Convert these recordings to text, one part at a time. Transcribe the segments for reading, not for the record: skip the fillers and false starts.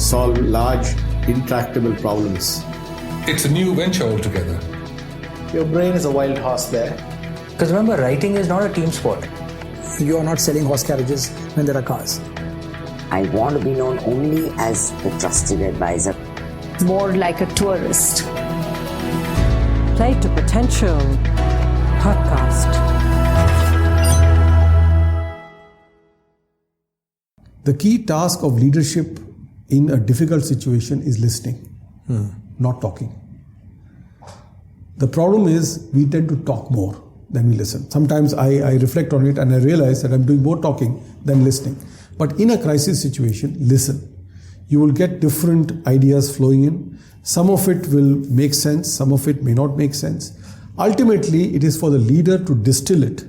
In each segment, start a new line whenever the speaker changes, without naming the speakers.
solve large, intractable problems.
It's a new venture altogether.
Your brain is a wild horse there.
Because remember, writing is not a team sport.
You are not selling horse carriages when there are cars.
I want to be known only as the trusted advisor.
More like a tourist.
Play to Potential podcast.
The key task of leadership in a difficult situation is listening, not talking. The problem is we tend to talk more than we listen. Sometimes I reflect on it and I realize that I'm doing more talking than listening. But in a crisis situation, listen. You will get different ideas flowing in. Some of it will make sense, some of it may not make sense. Ultimately, it is for the leader to distill it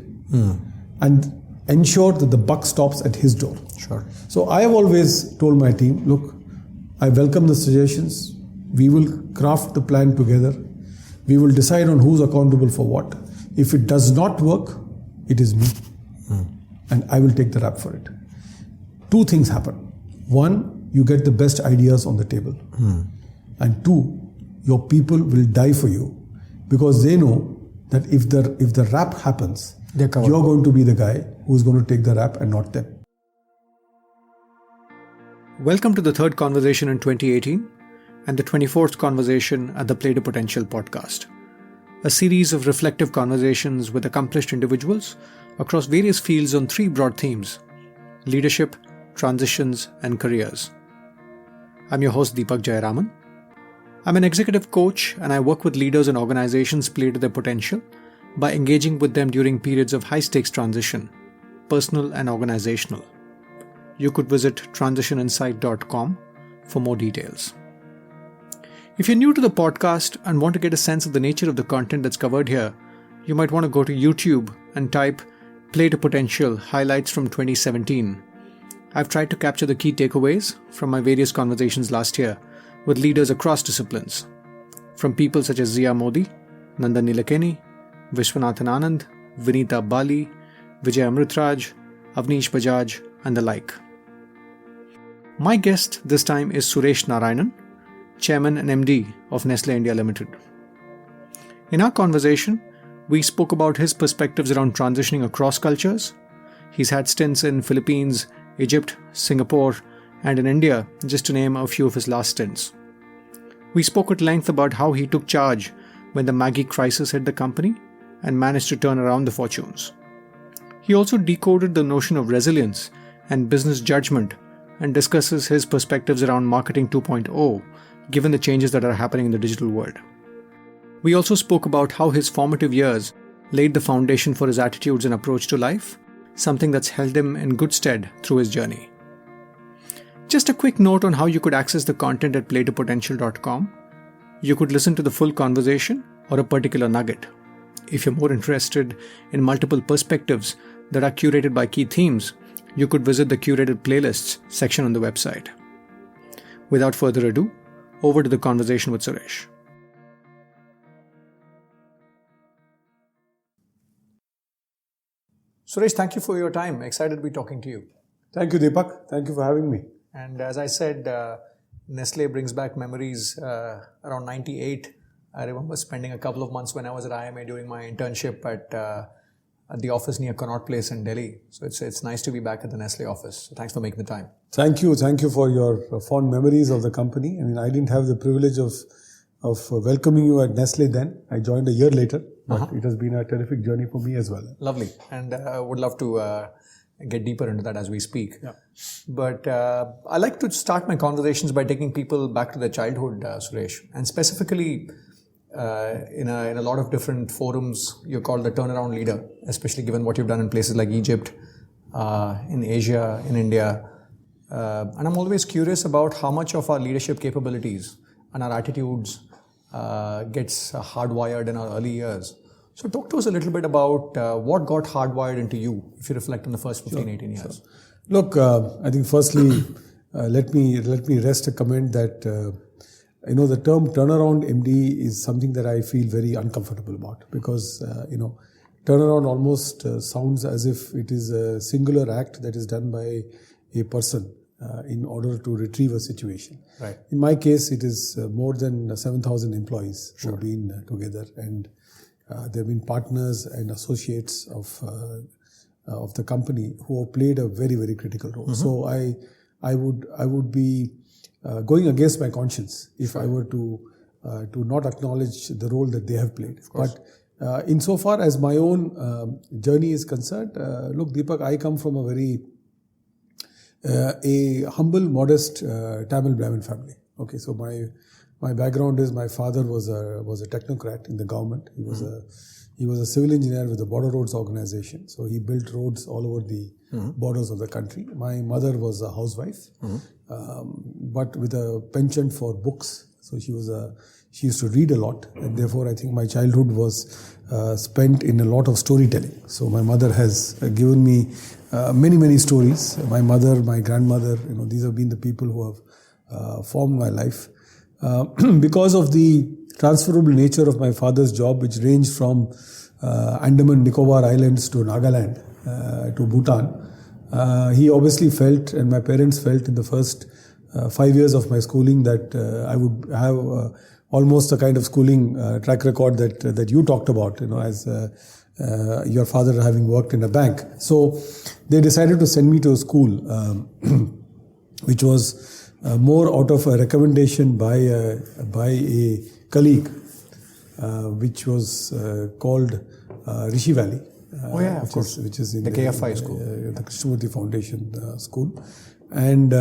and ensure that the buck stops at his door.
Sure.
So I have always told my team, look, I welcome the suggestions. We will craft the plan together. We will decide on who's accountable for what. If it does not work, it is me. And I will take the rap for it. Two things happen. One, you get the best ideas on the table. And two, your people will die for you because they know that if the rap happens, you're going to be the guy who's going to take the rap and not them.
Welcome to the third conversation in 2018 and the 24th conversation at the Play to Potential podcast, a series of reflective conversations with accomplished individuals across various fields on three broad themes: leadership, transitions, and careers. I'm your host Deepak Jayaraman. I'm an executive coach and I work with leaders and organizations play to their potential by engaging with them during periods of high-stakes transition, personal and organizational. You could visit transitioninsight.com for more details. If you're new to the podcast and want to get a sense of the nature of the content that's covered here, you might want to go to YouTube and type Play to Potential Highlights from 2017. I've tried to capture the key takeaways from my various conversations last year with leaders across disciplines, from people such as Zia Modi, Nandan Nilekani, Vishwanathan Anand, Vinita Bali, Vijay Amritraj, Avnish Bajaj, and the like. My guest this time is Suresh Narayanan, Chairman and MD of Nestle India Limited. In our conversation, we spoke about his perspectives around transitioning across cultures. He's had stints in Philippines, Egypt, Singapore, and in India, just to name a few of his last stints. We spoke at length about how he took charge when the Maggi crisis hit the company and managed to turn around the fortunes. He also decoded the notion of resilience and business judgment and discusses his perspectives around marketing 2.0, given the changes that are happening in the digital world. We also spoke about how his formative years laid the foundation for his attitudes and approach to life, something that's held him in good stead through his journey. Just a quick note on how you could access the content at playtopotential.com. You could listen to the full conversation or a particular nugget. If you're more interested in multiple perspectives that are curated by key themes, you could visit the curated playlists section on the website. Without further ado, over to the conversation with Suresh. Suresh, thank you for your time. Excited to be talking to you.
Thank you, Deepak. Thank you for having me.
And as I said, Nestle brings back memories around 98. I remember spending a couple of months when I was at IMA doing my internship at the office near Connaught Place in Delhi. So it's nice to be back at the Nestle office. So thanks for making the time.
Thank you for your fond memories of the company. I mean, I didn't have the privilege of welcoming you at Nestle then. I joined a year later, but it has been a terrific journey for me as well.
Lovely. And I would love to get deeper into that as we speak.
Yeah.
But I like to start my conversations by taking people back to their childhood, Suresh, and specifically in a lot of different forums, you're called the turnaround leader, especially given what you've done in places like Egypt, in Asia, in India. And I'm always curious about how much of our leadership capabilities and our attitudes gets hardwired in our early years. So talk to us a little bit about what got hardwired into you, if you reflect on the first 15, 18 years.
Sure. Look, I think firstly, let me rest a comment that the term turnaround MD is something that I feel very uncomfortable about because turnaround almost sounds as if it is a singular act that is done by a person in order to retrieve a situation.
Right.
In my case, it is more than 7,000 employees who have been together, and there have been partners and associates of the company who have played a very, very critical role. So I would be going against my conscience if I were to not acknowledge the role that they have played. But insofar as my own journey is concerned, look, Deepak, I come from a very humble, modest Tamil Brahmin family. Okay, so my background is my father was a technocrat in the government. He was a civil engineer with the Border Roads Organization. So he built roads all over the borders of the country. My mother was a housewife, but with a penchant for books. So she used to read a lot, and therefore I think my childhood was spent in a lot of storytelling. So my mother has given me many stories. My mother, my grandmother, these have been the people who have formed my life. Because of the transferable nature of my father's job, which ranged from Andaman Nicobar Islands to Nagaland to Bhutan, he obviously felt, and my parents felt in the first 5 years of my schooling, that I would have almost a kind of schooling track record that you talked about, as your father having worked in a bank. So they decided to send me to a school which was more out of a recommendation by a colleague, which was called Rishi Valley.
Of course.
Which is in
the KFI school.
The Krishnamurti Foundation school. And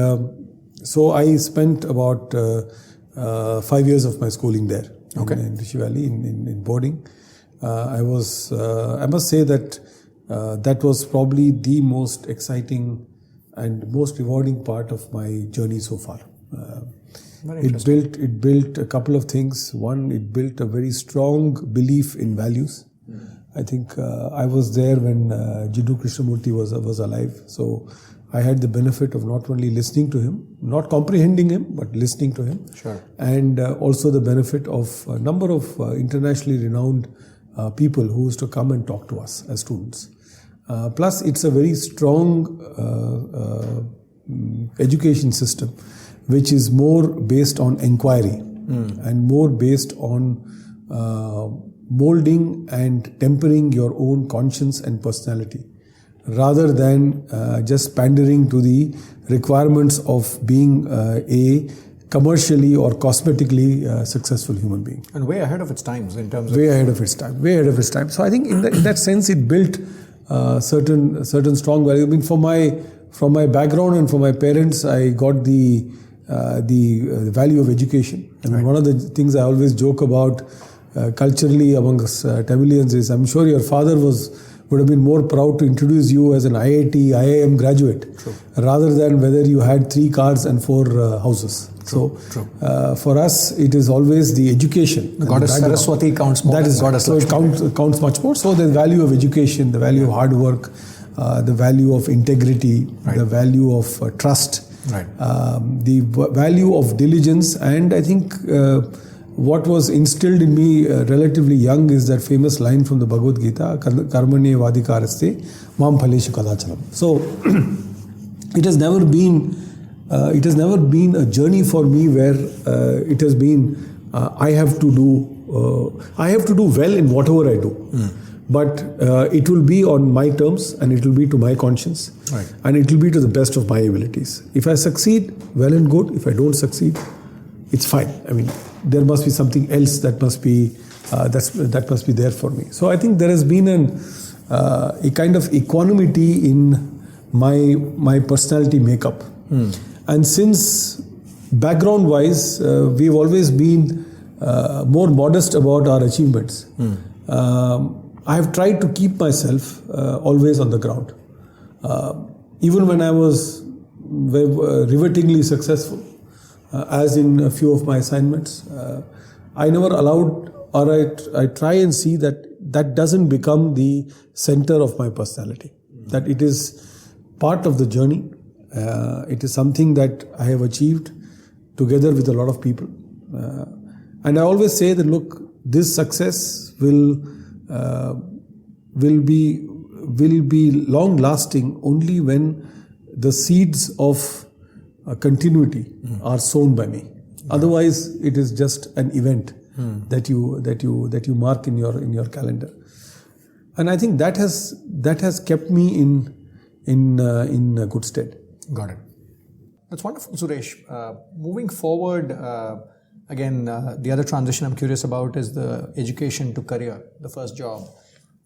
so I spent about 5 years of my schooling there in Rishi Valley in boarding. I must say that that was probably the most exciting and most rewarding part of my journey so far. It built a couple of things. One, it built a very strong belief in values. I think I was there when Jiddu Krishnamurti was alive. So I had the benefit of not only listening to him, not comprehending him, but listening to him.
Sure. And
also the benefit of a number of internationally renowned people who used to come and talk to us as students. Plus, it's a very strong education system, which is more based on inquiry and more based on molding and tempering your own conscience and personality, rather than just pandering to the requirements of being a commercially or cosmetically successful human being.
And way ahead of its times in terms of...
Way ahead of its time. So I think in that sense it built certain strong values. I mean, from my background and from my parents, I got the value of education. I mean, one of the things I always joke about culturally amongst Tamilians is, I'm sure your father would have been more proud to introduce you as an IIT, IIM graduate, rather than whether you had 3 cars and 4 houses. So for us, it is always the education.
The goddess Saraswati counts more.
That is goddess. So it counts much more. So the value of education, the value of hard work, the value of integrity, the value of trust, the value of diligence, and I think what was instilled in me relatively young is that famous line from the Bhagavad Gita, Karmanye Vadikaraste Mam Phaleshu Kadachalam. So it has never been a journey for me where it has been I have to do well in whatever I do. But it will be on my terms, and it will be to my conscience, and it will be to the best of my abilities. If I succeed, well and good. If I don't succeed, it's fine. I mean, there must be something else that must be there for me. So I think there has been a kind of equanimity in my personality makeup. And since background-wise, we've always been more modest about our achievements. I have tried to keep myself always on the ground. Even when I was rivetingly successful, as in a few of my assignments, I never allowed, or I try and see that doesn't become the center of my personality. That it is part of the journey. It is something that I have achieved together with a lot of people. And I always say that, look, this success will be long lasting only when the seeds of continuity are sown by me. Otherwise, it is just an event that you mark in your calendar. And I think that has kept me in good stead.
Got it. That's wonderful, Suresh. Moving forward, again, the other transition I'm curious about is the education to career, the first job.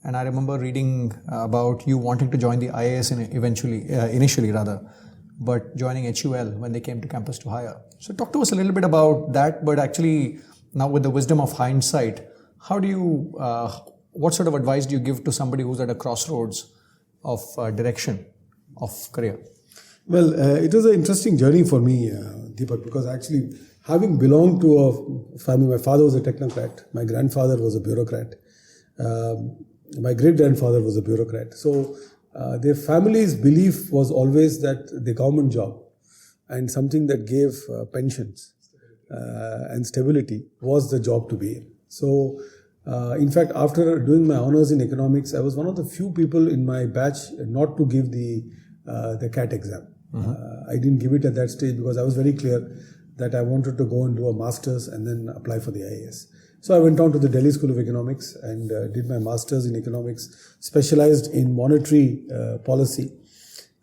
And I remember reading about you wanting to join the IAS initially, but joining HUL when they came to campus to hire. So talk to us a little bit about that, but actually now with the wisdom of hindsight, how do you, what sort of advice do you give to somebody who's at a crossroads of direction of career?
Well, it was an interesting journey for me, Deepak, because actually having belonged to a family, my father was a technocrat, my grandfather was a bureaucrat, my great-grandfather was a bureaucrat. So their family's belief was always that the government job and something that gave pensions and stability was the job to be in. So in fact, after doing my honours in economics, I was one of the few people in my batch not to give the CAT exam. I didn't give it at that stage because I was very clear that I wanted to go and do a master's and then apply for the IAS. So I went on to the Delhi School of Economics and did my master's in economics, specialized in monetary policy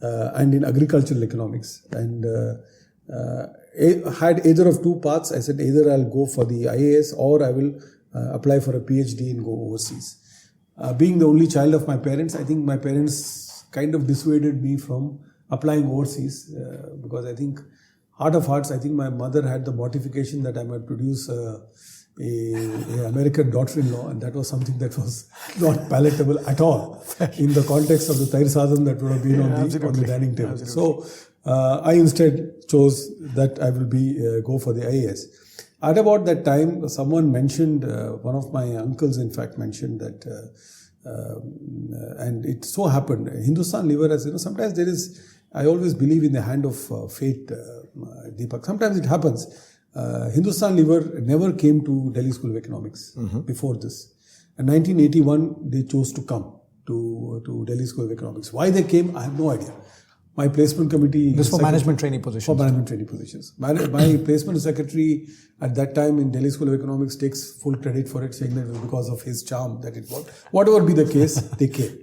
and in agricultural economics. And had either of two paths. I said either I'll go for the IAS or I will apply for a PhD and go overseas. Being the only child of my parents, I think my parents kind of dissuaded me from applying overseas because I think, heart of hearts, I think my mother had the mortification that I might produce a American daughter-in-law, and that was something that was not palatable at all in the context of the Tair Sadhan that would have been on the dining table. Absolutely. So I instead chose that I will go for the IAS. At about that time, someone mentioned, one of my uncles in fact mentioned that, and it so happened, Hindustan Unilever, as sometimes there is, I always believe in the hand of fate, Deepak. Sometimes it happens. Hindustan Unilever never came to Delhi School of Economics before this. In 1981, they chose to come to Delhi School of Economics. Why they came, I have no idea. My placement committee...
This for management trainee positions.
For management trainee positions. My placement secretary at that time in Delhi School of Economics takes full credit for it, saying that it was because of his charm that it worked. Whatever be the case, they came.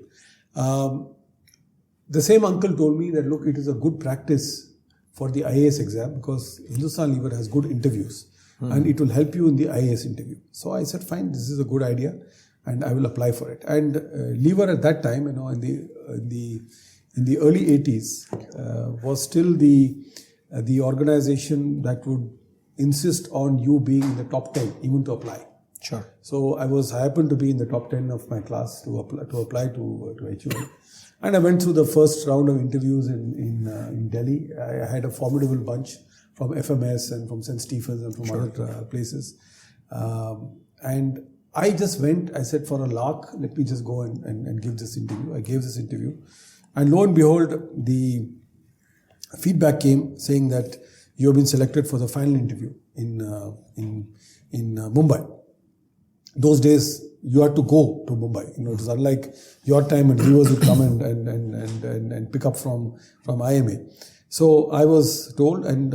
The same uncle told me that, look, it is a good practice for the IAS exam because Hindustan Unilever has good interviews and it will help you in the IAS interview. So I said, fine, this is a good idea and I will apply for it. And Lever at that time, in the early 80s, was still the organization that would insist on you being in the top 10 even to apply.
Sure.
So I happened to be in the top 10 of my class to apply to HUL. And I went through the first round of interviews in Delhi. I had a formidable bunch from FMS and from St. Stephen's and from other places. And I just went, I said, for a lark, let me just go and give this interview. I gave this interview. And lo and behold, the feedback came saying that you have been selected for the final interview in Mumbai. Those days, you had to go to Mumbai. It was unlike your time and viewers would come and pick up from IMA. So I was told, and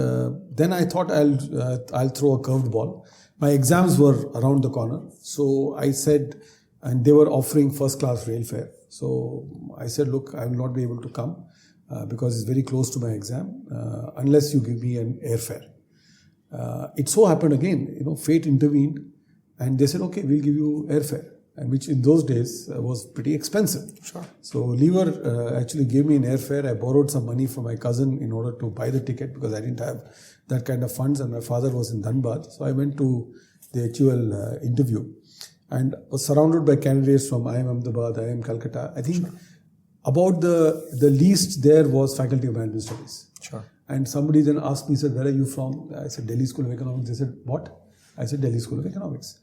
then I thought I'll throw a curved ball. My exams were around the corner. So I said, and they were offering first class rail fare. So I said, look, I will not be able to come because it's very close to my exam unless you give me an airfare. It so happened again, fate intervened. And they said, okay, we'll give you airfare, and which in those days was pretty expensive.
Sure. So
Lever actually gave me an airfare. I borrowed some money from my cousin in order to buy the ticket because I didn't have that kind of funds, and my father was in Dhanbad. So I went to the HUL interview and was surrounded by candidates from IIM Ahmedabad, IIM Calcutta. I think about the least there was Faculty of Management Studies.
Sure.
And somebody then asked me, said, where are you from? I said, Delhi School of Economics. They said, what? I said, Delhi School of Economics.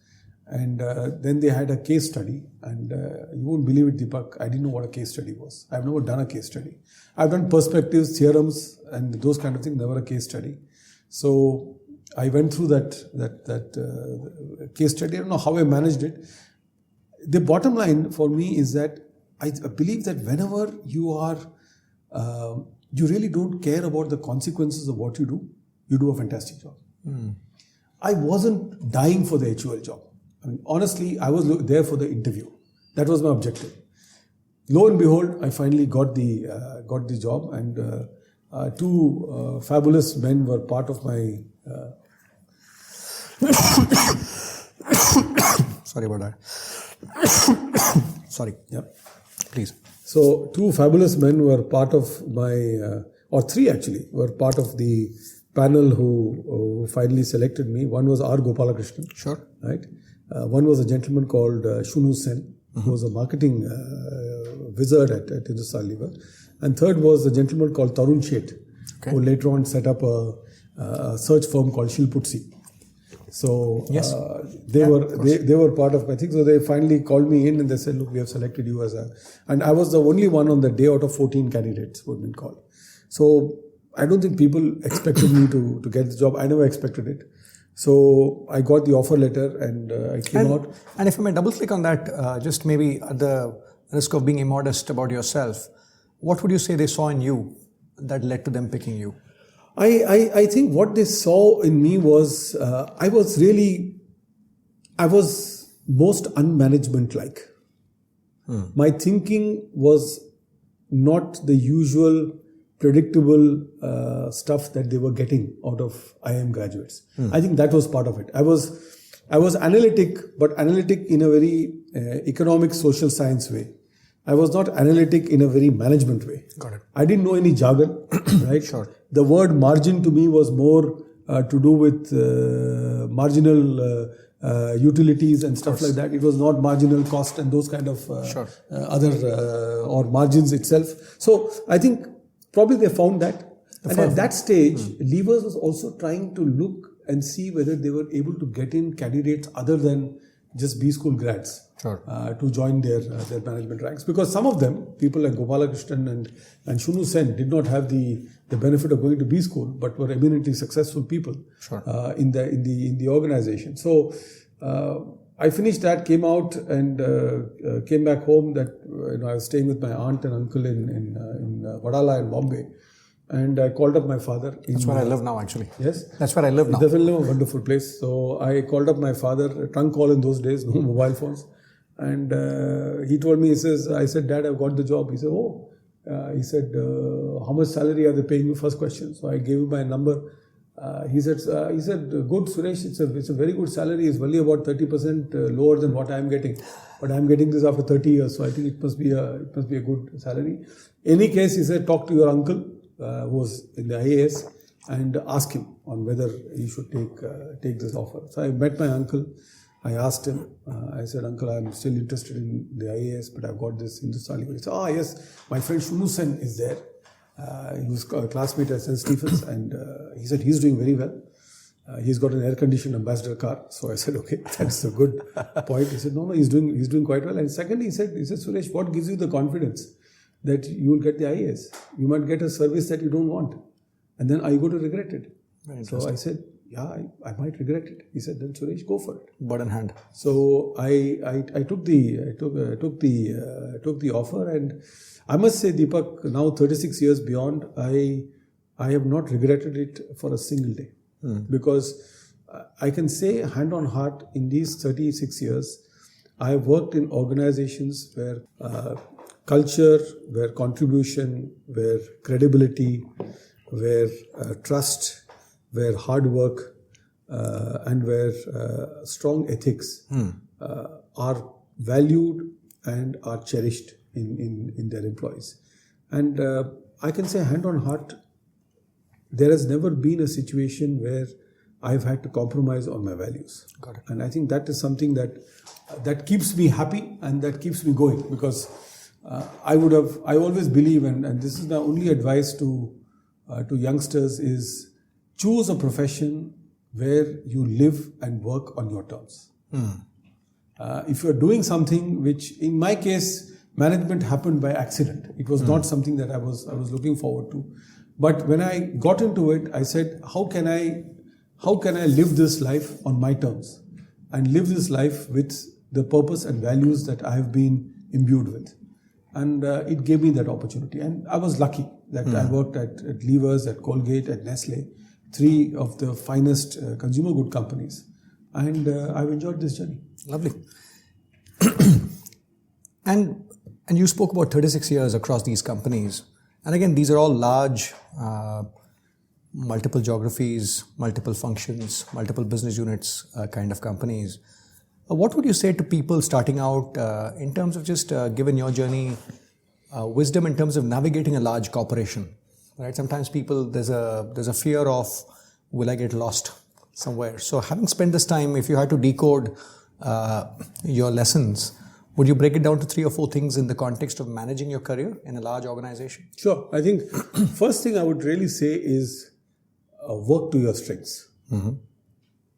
And then they had a case study, and you won't believe it, Deepak, I didn't know what a case study was. I've never done a case study. I've done perspectives, theorems, and those kind of things, never a case study. So I went through that case study. I don't know how I managed it. The bottom line for me is that I believe that whenever you are you really don't care about the consequences of what you do a fantastic job. I wasn't dying for the HUL job. I mean, honestly, I was there for the interview. That was my objective. Lo and behold, I finally got the job, and two fabulous men were part of my.
Sorry about that. Sorry.
Yeah.
Please.
So two fabulous men were part of my, or three actually, were part of the panel who finally selected me. One was R. Gopalakrishnan.
Sure.
Right. One was a gentleman called Shunu Sen, who was a marketing wizard at Hindustan Unilever. And third was a gentleman called Tarun Sheth, who later on set up a search firm called Shilputsi. So
yes.
they were part of my thing. So they finally called me in and they said, look, we have selected you as and I was the only one on the day out of 14 candidates who had been called. So I don't think people expected me to get the job. I never expected it. So I got the offer letter and I came out.
And if I may double click on that, just maybe at the risk of being immodest about yourself, what would you say they saw in you that led to them picking you?
I think what they saw in me was, I was most unmanagement-like. My thinking was not the usual predictable stuff that they were getting out of IIM graduates. I think that was part of it. I was analytic, but analytic in a very economic, social science way. I was not analytic in a very management way.
Got it.
I didn't know any jargon, right?
Sure.
The word margin to me was more to do with marginal utilities and stuff like that. It was not marginal cost and those kind of other or margins itself. So I think probably they found that. And at that stage, Levers was also trying to look and see whether they were able to get in candidates other than just B school grads to join their management ranks. Because some of them, people like Gopalakrishnan and Shunu Sen, did not have the benefit of going to B school, but were eminently successful people in the organization. So I finished that, came out, and came back home. That I was staying with my aunt and uncle in Vadala in Bombay. And I called up my father.
That's where I live now, actually.
Yes?
That's where I live now.
Definitely a wonderful place. So I called up my father, trunk call in those days, no mobile phones. And he told me, I said, Dad, I've got the job. He said, oh. He said, how much salary are they paying you? First question. So I gave him my number. He said, good, Suresh, it's a very good salary. It's only about 30% lower than what I'm getting. But I'm getting this after 30 years. So I think it must be a good salary. Any case, he said, talk to your uncle, who was in the IAS, and ask him on whether he should take this offer. So I met my uncle. I asked him, I said, Uncle, I'm still interested in the IAS, but I've got this Hindustan Unilever. He said, yes, my friend Shunu Sen is there. He was a classmate at St. Stephen's, and he said he's doing very well. He's got an air-conditioned ambassador car. So I said, okay, that's a good point. He said, no, he's doing quite well. And secondly, he said, Suresh, what gives you the confidence that you will get the IAS? You might get a service that you don't want, and then are you going to regret it? So I said, yeah, I might regret it. He said, then Suresh, go for it.
Bird in hand.
So I took the offer, and I must say, Deepak, now 36 years beyond, I have not regretted it for a single day, because I can say hand on heart, in these 36 years, I have worked in organizations where culture, where contribution, where credibility, where trust, where hard work, and where strong ethics are valued and are cherished in their employees. And I can say hand on heart, there has never been a situation where I've had to compromise on my values.
Got it.
And I think that is something that keeps me happy and that keeps me going, because I always believe, and this is the only advice to youngsters, is choose a profession where you live and work on your terms. If you're doing something which, in my case, management happened by accident. It was not something that I was looking forward to. But when I got into it, I said, how can I live this life on my terms and live this life with the purpose and values that I have been imbued with? And it gave me that opportunity. And I was lucky. that I worked at Levers, at Colgate, at Nestle, 3 of the finest consumer good companies. And I've enjoyed this journey.
Lovely. And you spoke about 36 years across these companies. And again, these are all large, multiple geographies, multiple functions, multiple business units kind of companies. What would you say to people starting out in terms of just, given your journey, wisdom in terms of navigating a large corporation? Right? Sometimes there's a fear of, will I get lost somewhere? So having spent this time, if you had to decode your lessons, would you break it down to 3 or 4 things in the context of managing your career in a large organization?
Sure. I think first thing I would really say is work to your strengths.
Mm-hmm.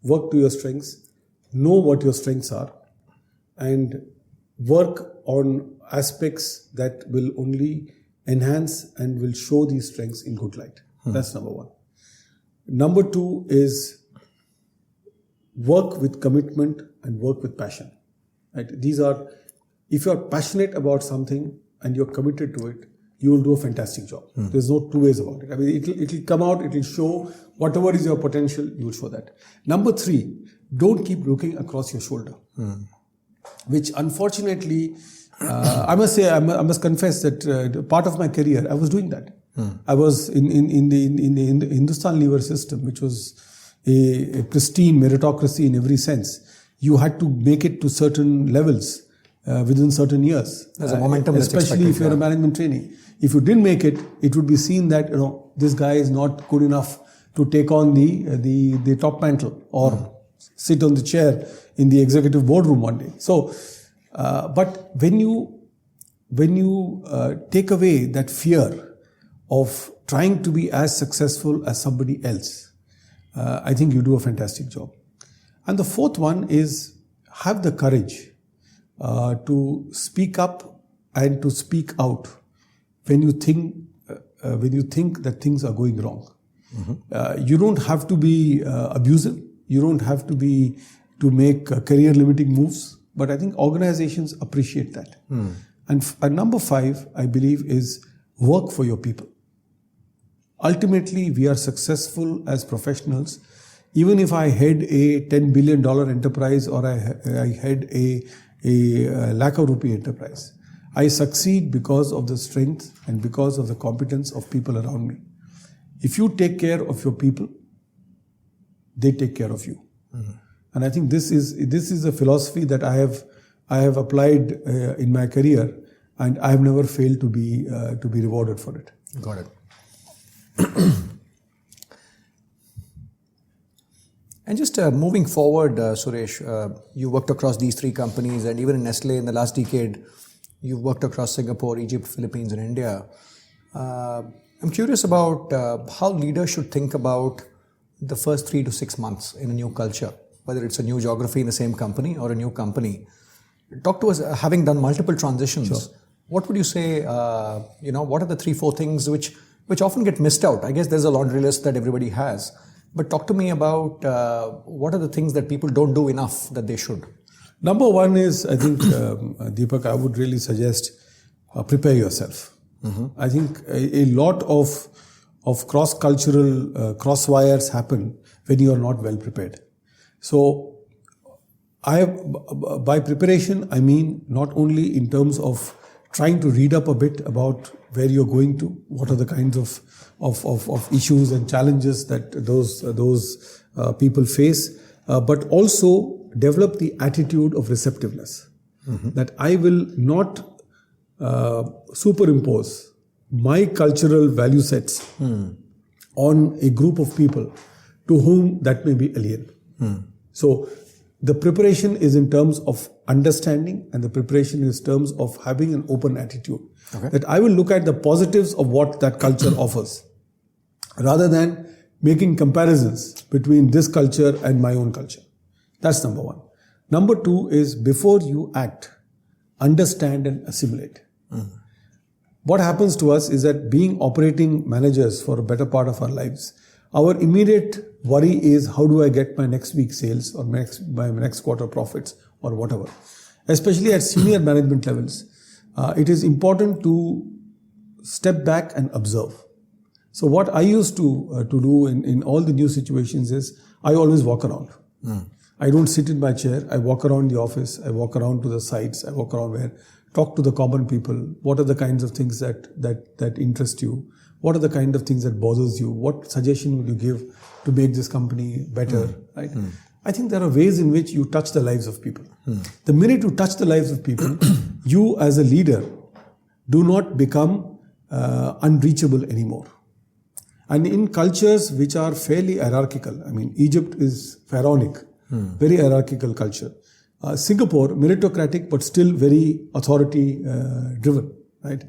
Work to your strengths. Know what your strengths are. And work on aspects that will only enhance and will show these strengths in good light. That's number 1. Number 2 is work with commitment and work with passion. Right? If you are passionate about something and you're committed to it, you will do a fantastic job. There's no 2 ways about it. I mean, it'll come out, it'll show whatever is your potential, you will show that. Number 3, don't keep looking across your shoulder. Which unfortunately, I must confess that part of my career, I was doing that. I was in the Hindustan Unilever system, which was a pristine meritocracy in every sense. You had to make it to certain levels within certain years.
There's a momentum,
especially if you're a management trainee. If you didn't make it, it would be seen that this guy is not good enough to take on the top mantle or sit on the chair in the executive boardroom one day. So, but when you take away that fear of trying to be as successful as somebody else, I think you do a fantastic job. And the 4th one is have the courage to speak up and to speak out when you think that things are going wrong. You don't have to be abusive. You don't have to make career limiting moves. But I think organizations appreciate that. And number 5, I believe, is work for your people. Ultimately, we are successful as professionals. Even if I head a $10 billion enterprise or I head a lakh of rupee enterprise, I succeed because of the strength and because of the competence of people around me. If you take care of your people, they take care of you. And I think this is a philosophy that I have applied in my career, and I have never failed to be rewarded for it.
Got it. And just moving forward, Suresh, you worked across these 3 companies, and even in Nestle in the last decade, you've worked across Singapore, Egypt, Philippines, and India. I'm curious about how leaders should think about the first 3 to 6 months in a new culture, whether it's a new geography in the same company or a new company. Talk to us, having done multiple transitions, sure. What would you say, what are the 3-4 things which often get missed out? I guess there's a laundry list that everybody has. But talk to me about what are the things that people don't do enough that they should?
Number 1 is, I think, Deepak, I would really suggest prepare yourself. I think a lot of cross-cultural crosswires happen when you are not well prepared. So, by preparation, I mean not only in terms of trying to read up a bit about where you're going to, what are the kinds of issues and challenges that those people face, but also develop the attitude of receptiveness. That I will not superimpose my cultural value sets on a group of people to whom that may be alien. So the preparation is in terms of understanding, and the preparation is in terms of having an open attitude. Okay. That I will look at the positives of what that culture offers, rather than making comparisons between this culture and my own culture. That's number 1. Number 2 is, before you act, understand and assimilate. What happens to us is that, being operating managers for a better part of our lives, our immediate worry is, how do I get my next week's sales or my next quarter profits or whatever. Especially at senior management levels, it is important to step back and observe. So what I used to do in all the new situations is I always walk around. I don't sit in my chair. I walk around the office. I walk around to the sites. I walk around talk to the common people. What are the kinds of things that interest you? What are the kind of things that bothers you? What suggestion would you give to make this company better? Right? I think there are ways in which you touch the lives of people. The minute you touch the lives of people, you as a leader do not become unreachable anymore. And in cultures which are fairly hierarchical, I mean, Egypt is pharaonic, very hierarchical culture. Singapore, meritocratic, but still very authority driven, right?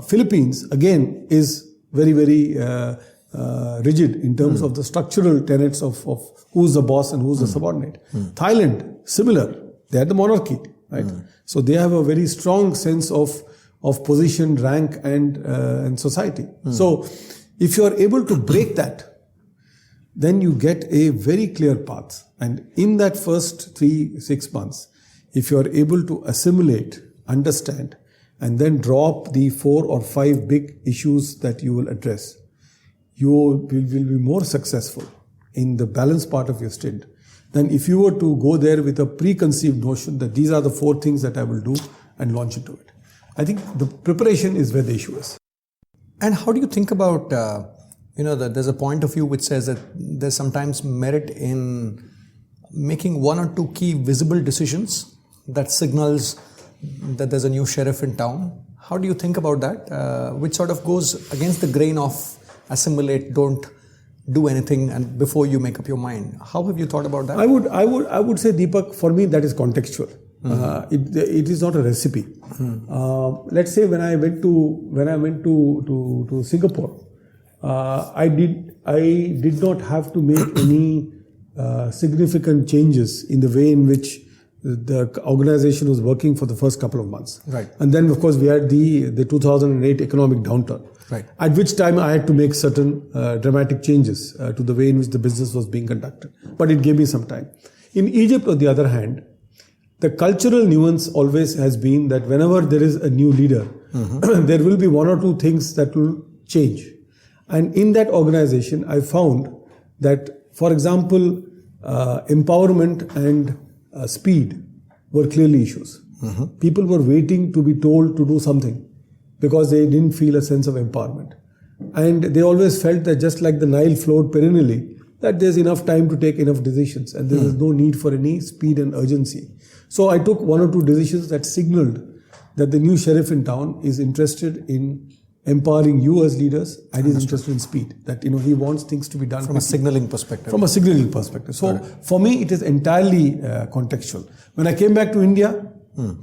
Philippines, again, is very, very rigid in terms of the structural tenets of who's the boss and who's the subordinate. Thailand, similar. They are the monarchy, right? So they have a very strong sense of position, rank, and society. So if you are able to break that, then you get a very clear path. And in that first 3-6 months, if you are able to assimilate, understand, and then drop the 4 or 5 big issues that you will address, you will be more successful in the balance part of your stint than if you were to go there with a preconceived notion that these are the 4 things that I will do and launch into it. I think the preparation is where the issue is.
And how do you think about, that there's a point of view which says that there's sometimes merit in making 1 or 2 key visible decisions that signals that there's a new sheriff in town. How do you think about that? Which sort of goes against the grain of assimilate, don't do anything, and before you make up your mind. How have you thought about that?
I would say, Deepak, for me that is contextual. It is not a recipe. Let's say when I went to Singapore, I did not have to make any significant changes in the way in which the organization was working for the first couple of months.
Right.
And then, of course, we had the 2008 economic downturn.
Right.
At which time I had to make certain dramatic changes to the way in which the business was being conducted. But it gave me some time. In Egypt, on the other hand, the cultural nuance always has been that whenever there is a new leader, there will be 1 or 2 things that will change. And in that organization, I found that, for example, empowerment and speed were clearly issues. People were waiting to be told to do something because they didn't feel a sense of empowerment. And they always felt that just like the Nile flowed perennially, that there's enough time to take enough decisions and there is no need for any speed and urgency. So I took 1 or 2 decisions that signaled that the new sheriff in town is interested in empowering you as leaders and is interested in speed. That he wants things to be done
from a signaling perspective.
From a signaling perspective. So for me, it is entirely contextual. When I came back to India,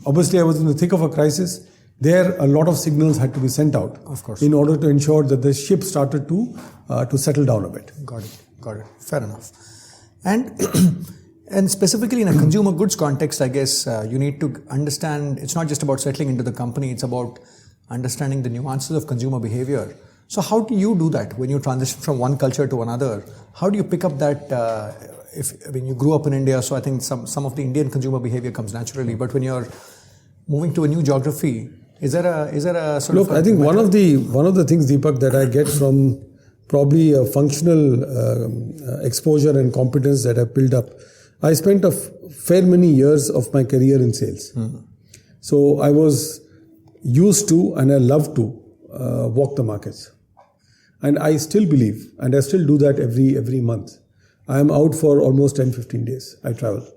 obviously I was in the thick of a crisis. There, a lot of signals had to be sent out,
of course,
in order to ensure that the ship started to settle down a bit.
Got it. Fair enough. And specifically in a consumer goods context, I guess you need to understand. It's not just about settling into the company. It's about understanding the nuances of consumer behavior. So how do you do that when you transition from one culture to another? How do you pick up that? You grew up in India, so I think some of the Indian consumer behavior comes naturally. But when you're moving to a new geography, is there a sort of?
Look, I think one of the things, Deepak, that I get from probably a functional exposure and competence that I built up. I spent a fair many years of my career in sales. So I was used to and I love to walk the markets. And I still believe, and I still do that every month. I am out for almost 10-15 days. I travel.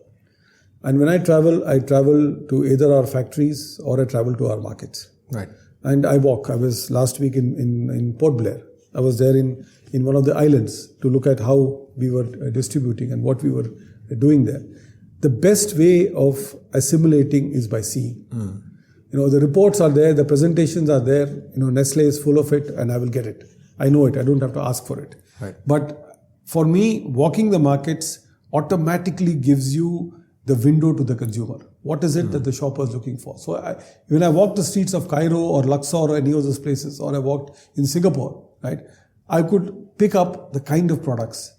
And when I travel to either our factories or I travel to our markets.
Right.
And I walk. I was last week in Port Blair. I was there in one of the islands to look at how we were distributing and what we were doing there. The best way of assimilating is by seeing. The reports are there, the presentations are there. Nestle is full of it, and I will get it. I know it. I don't have to ask for it.
Right.
But for me, walking the markets automatically gives you the window to the consumer. What is it that the shopper is looking for? So when I walked the streets of Cairo or Luxor or any of those places, or I walked in Singapore, right, I could pick up the kind of products,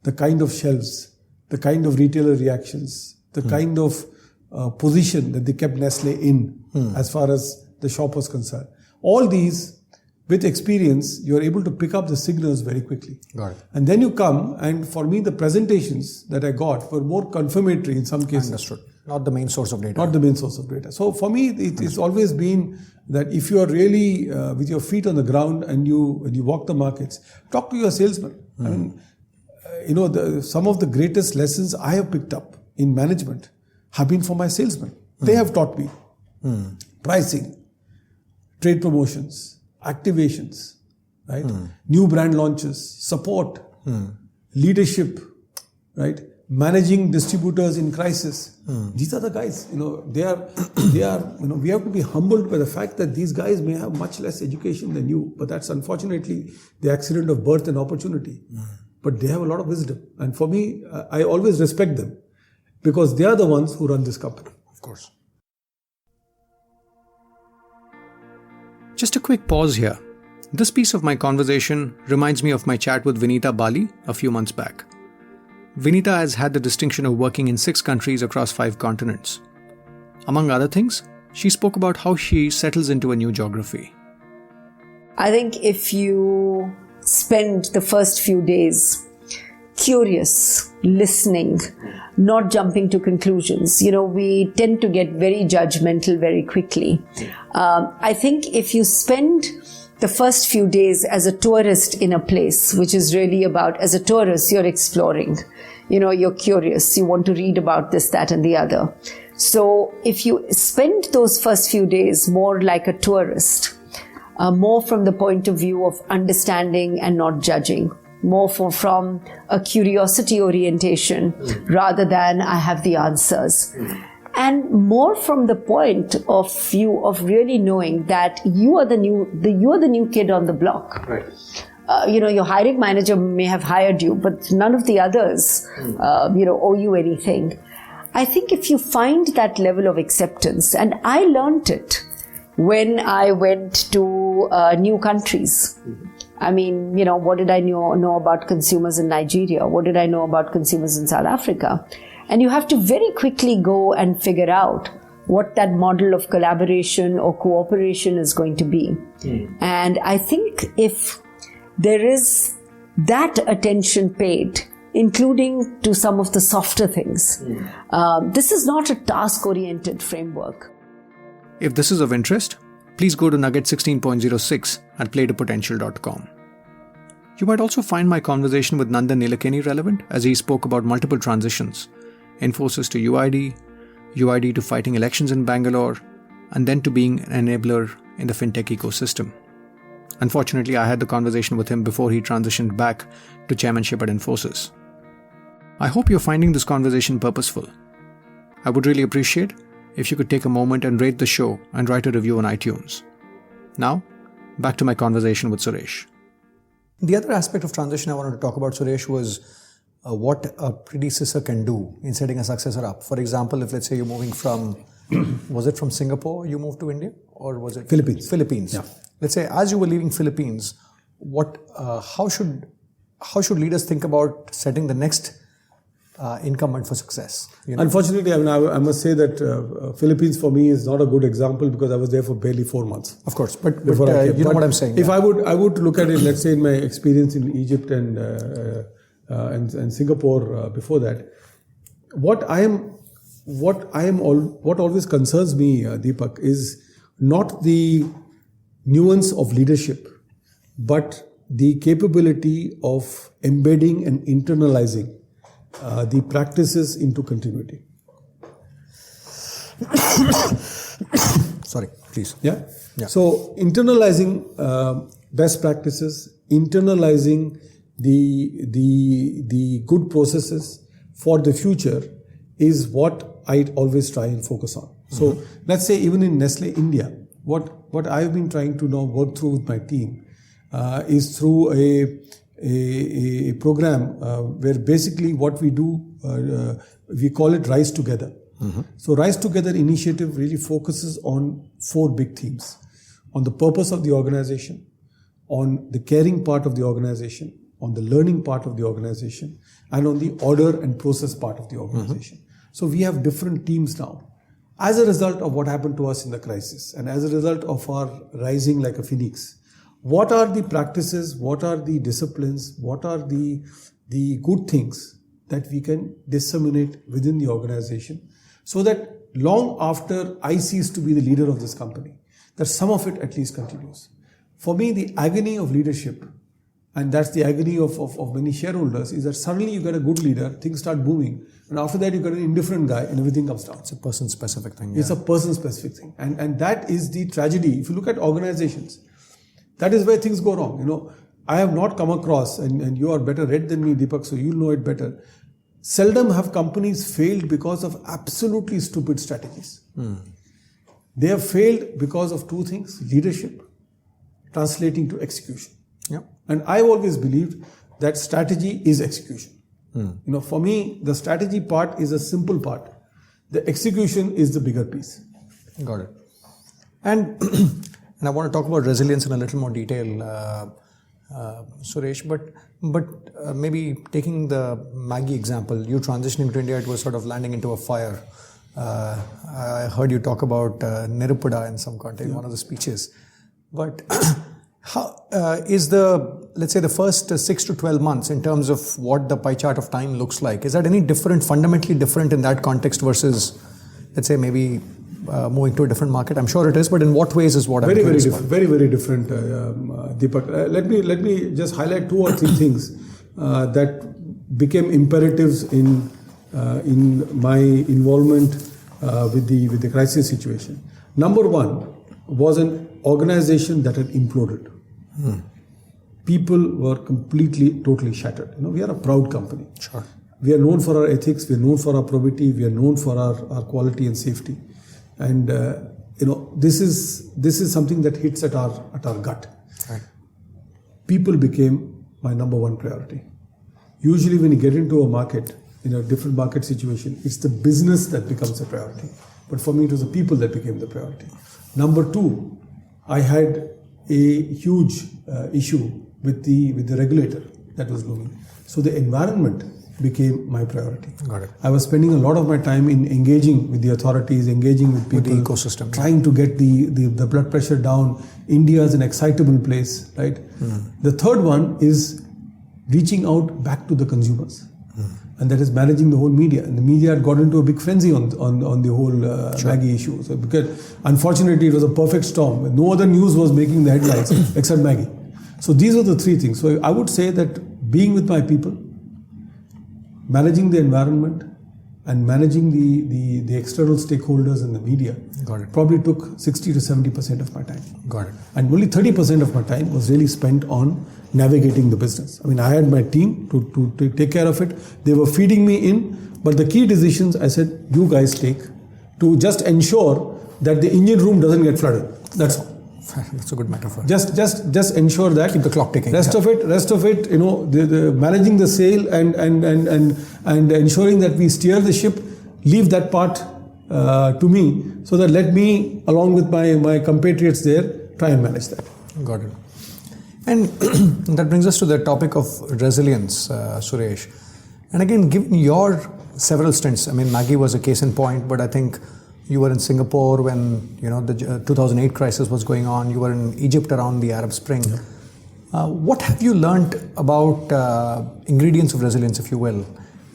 the kind of shelves, the kind of retailer reactions, the kind of position that they kept Nestle in as far as the shop was concerned. All these with experience, you're able to pick up the signals very quickly.
Got it.
And then you come, and for me, the presentations that I got were more confirmatory in some cases.
Understood. Not the main source of data.
Not the main source of data. So for me, it's always been that if you are really with your feet on the ground and you walk the markets, talk to your salesman. I mean, some of the greatest lessons I have picked up in management have been from my salesmen. They have taught me pricing, trade promotions, activations, right? New brand launches, support, leadership, right? Managing distributors in crisis. These are the guys, they are, we have to be humbled by the fact that these guys may have much less education than you, but that's unfortunately the accident of birth and opportunity. But they have a lot of wisdom. And for me, I always respect them because they are the ones who run this company.
Of course. Just a quick pause here. This piece of my conversation reminds me of my chat with Vinita Bali a few months back. Vinita has had the distinction of working in 6 countries across 5 continents. Among other things, she spoke about how she settles into a new geography.
I think if you spend the first few days curious, listening, not jumping to conclusions, we tend to get very judgmental very quickly. I think if you spend the first few days as a tourist in a place, which is really about, as a tourist, you're exploring, you're curious, you want to read about this, that, and the other. So if you spend those first few days more like a tourist, more from the point of view of understanding and not judging, more from a curiosity orientation rather than I have the answers. And more from the point of view of really knowing that you are the new kid on the block. Right. Your hiring manager may have hired you, but none of the others, owe you anything. I think if you find that level of acceptance, and I learned it when I went to new countries. I mean, what did I know about consumers in Nigeria? What did I know about consumers in South Africa? And you have to very quickly go and figure out what that model of collaboration or cooperation is going to be. And I think if there is that attention paid, including to some of the softer things, this is not a task-oriented framework.
If this is of interest, please go to Nugget 16.06 at playtopotential.com. You might also find my conversation with Nandan Nilekani relevant as he spoke about multiple transitions, Infosys to UID, UID to fighting elections in Bangalore, and then to being an enabler in the fintech ecosystem. Unfortunately, I had the conversation with him before he transitioned back to chairmanship at Infosys. I hope you're finding this conversation purposeful. I would really appreciate if you could take a moment and rate the show and write a review on iTunes. Now, back to my conversation with Suresh. The other aspect of transition I wanted to talk about, Suresh, was what a predecessor can do in setting a successor up. For example, if let's say you're moving from, was it from Singapore you moved to India? Or was it? Philippines. Yeah. Let's say as you were leaving Philippines, how should leaders think about setting the next incumbent for success?
Unfortunately, I must say that Philippines for me is not a good example because I was there for barely 4 months.
Of course, but you know what I'm saying.
If I would look at it, let's say in my experience in Egypt and Singapore before that, what always concerns me, Deepak, is not the nuance of leadership, but the capability of embedding and internalizing the practices into continuity.
Sorry, please.
Yeah. So internalizing best practices, internalizing the good processes for the future is what I always try and focus on. So let's say even in Nestle India, what I've been trying to now work through with my team is through a program where basically what we do, we call it Rise Together. So Rise Together initiative really focuses on 4 big themes: on the purpose of the organization, on the caring part of the organization, on the learning part of the organization, and on the order and process part of the organization. So we have different teams now. As a result of what happened to us in the crisis, and as a result of our rising like a phoenix, what are the practices, what are the disciplines, what are the good things that we can disseminate within the organization, so that long after I cease to be the leader of this company, that some of it at least continues. For me, the agony of leadership, and that's the agony of many shareholders, is that suddenly you get a good leader, things start booming, and after that you get an indifferent guy and everything comes down.
It's a person-specific thing.
It's a person-specific thing. And that is the tragedy. If you look at organizations, that is where things go wrong. I have not come across, and you are better read than me, Deepak, so you'll know it better. Seldom have companies failed because of absolutely stupid strategies. They have failed because of two things: leadership translating to execution.
Yep.
And I've always believed that strategy is execution. For me, the strategy part is a simple part. The execution is the bigger piece.
Got it. And I want to talk about resilience in a little more detail, Suresh, but maybe taking the Maggi example, you transitioning to India, it was sort of landing into a fire. I heard you talk about Nirupada in some context, in one of the speeches. But how is let's say the first 6 to 12 months in terms of what the pie chart of time looks like, is that any different, fundamentally different in that context versus, let's say, maybe moving to a different market? I'm sure it is, but in what ways is what I'm curious about?
Very, very different, Deepak. Let me just highlight 2 or 3 things that became imperatives in my involvement with the crisis situation. Number 1 was an organization that had imploded. People were completely, totally shattered. We are a proud company.
Sure.
We are known for our ethics, we are known for our probity, we are known for our quality and safety. And this is something that hits at our gut.
Right.
People became my number 1 priority. Usually when you get into a market, in a different market situation, it's the business that becomes a priority. But for me, it was the people that became the priority. Number 2, I had a huge issue with the regulator that was looming. So the environment became my priority.
Got it.
I was spending a lot of my time in engaging with the authorities, engaging with people,
with the ecosystem,
trying to get the blood pressure down. India is an excitable place, right? The third one is reaching out back to the consumers. And that is managing the whole media. And the media had got into a big frenzy on the whole Maggi issue. So because unfortunately it was a perfect storm. No other news was making the headlines except Maggi. So these are the 3 things. So I would say that being with my people, managing the environment, and managing the external stakeholders in the media probably took 60 to 70% of my time.
Got it.
And only 30% of my time was really spent on navigating the business. I mean, I had my team to take care of it. They were feeding me in, but the key decisions I said, you guys take to just ensure that the engine room doesn't get flooded. That's all.
That's a good metaphor.
Just ensure that.
Keep the clock ticking.
Rest of it, the managing the sail and ensuring that we steer the ship, leave that part to me, so that let me, along with my compatriots there, try and manage that.
Got it. And that brings us to the topic of resilience, Suresh. And again, given your several stints, I mean, Maggi was a case in point, but I think you were in Singapore when the 2008 crisis was going on. You were in Egypt around the Arab Spring. Yeah. What have you learned about ingredients of resilience, if you will?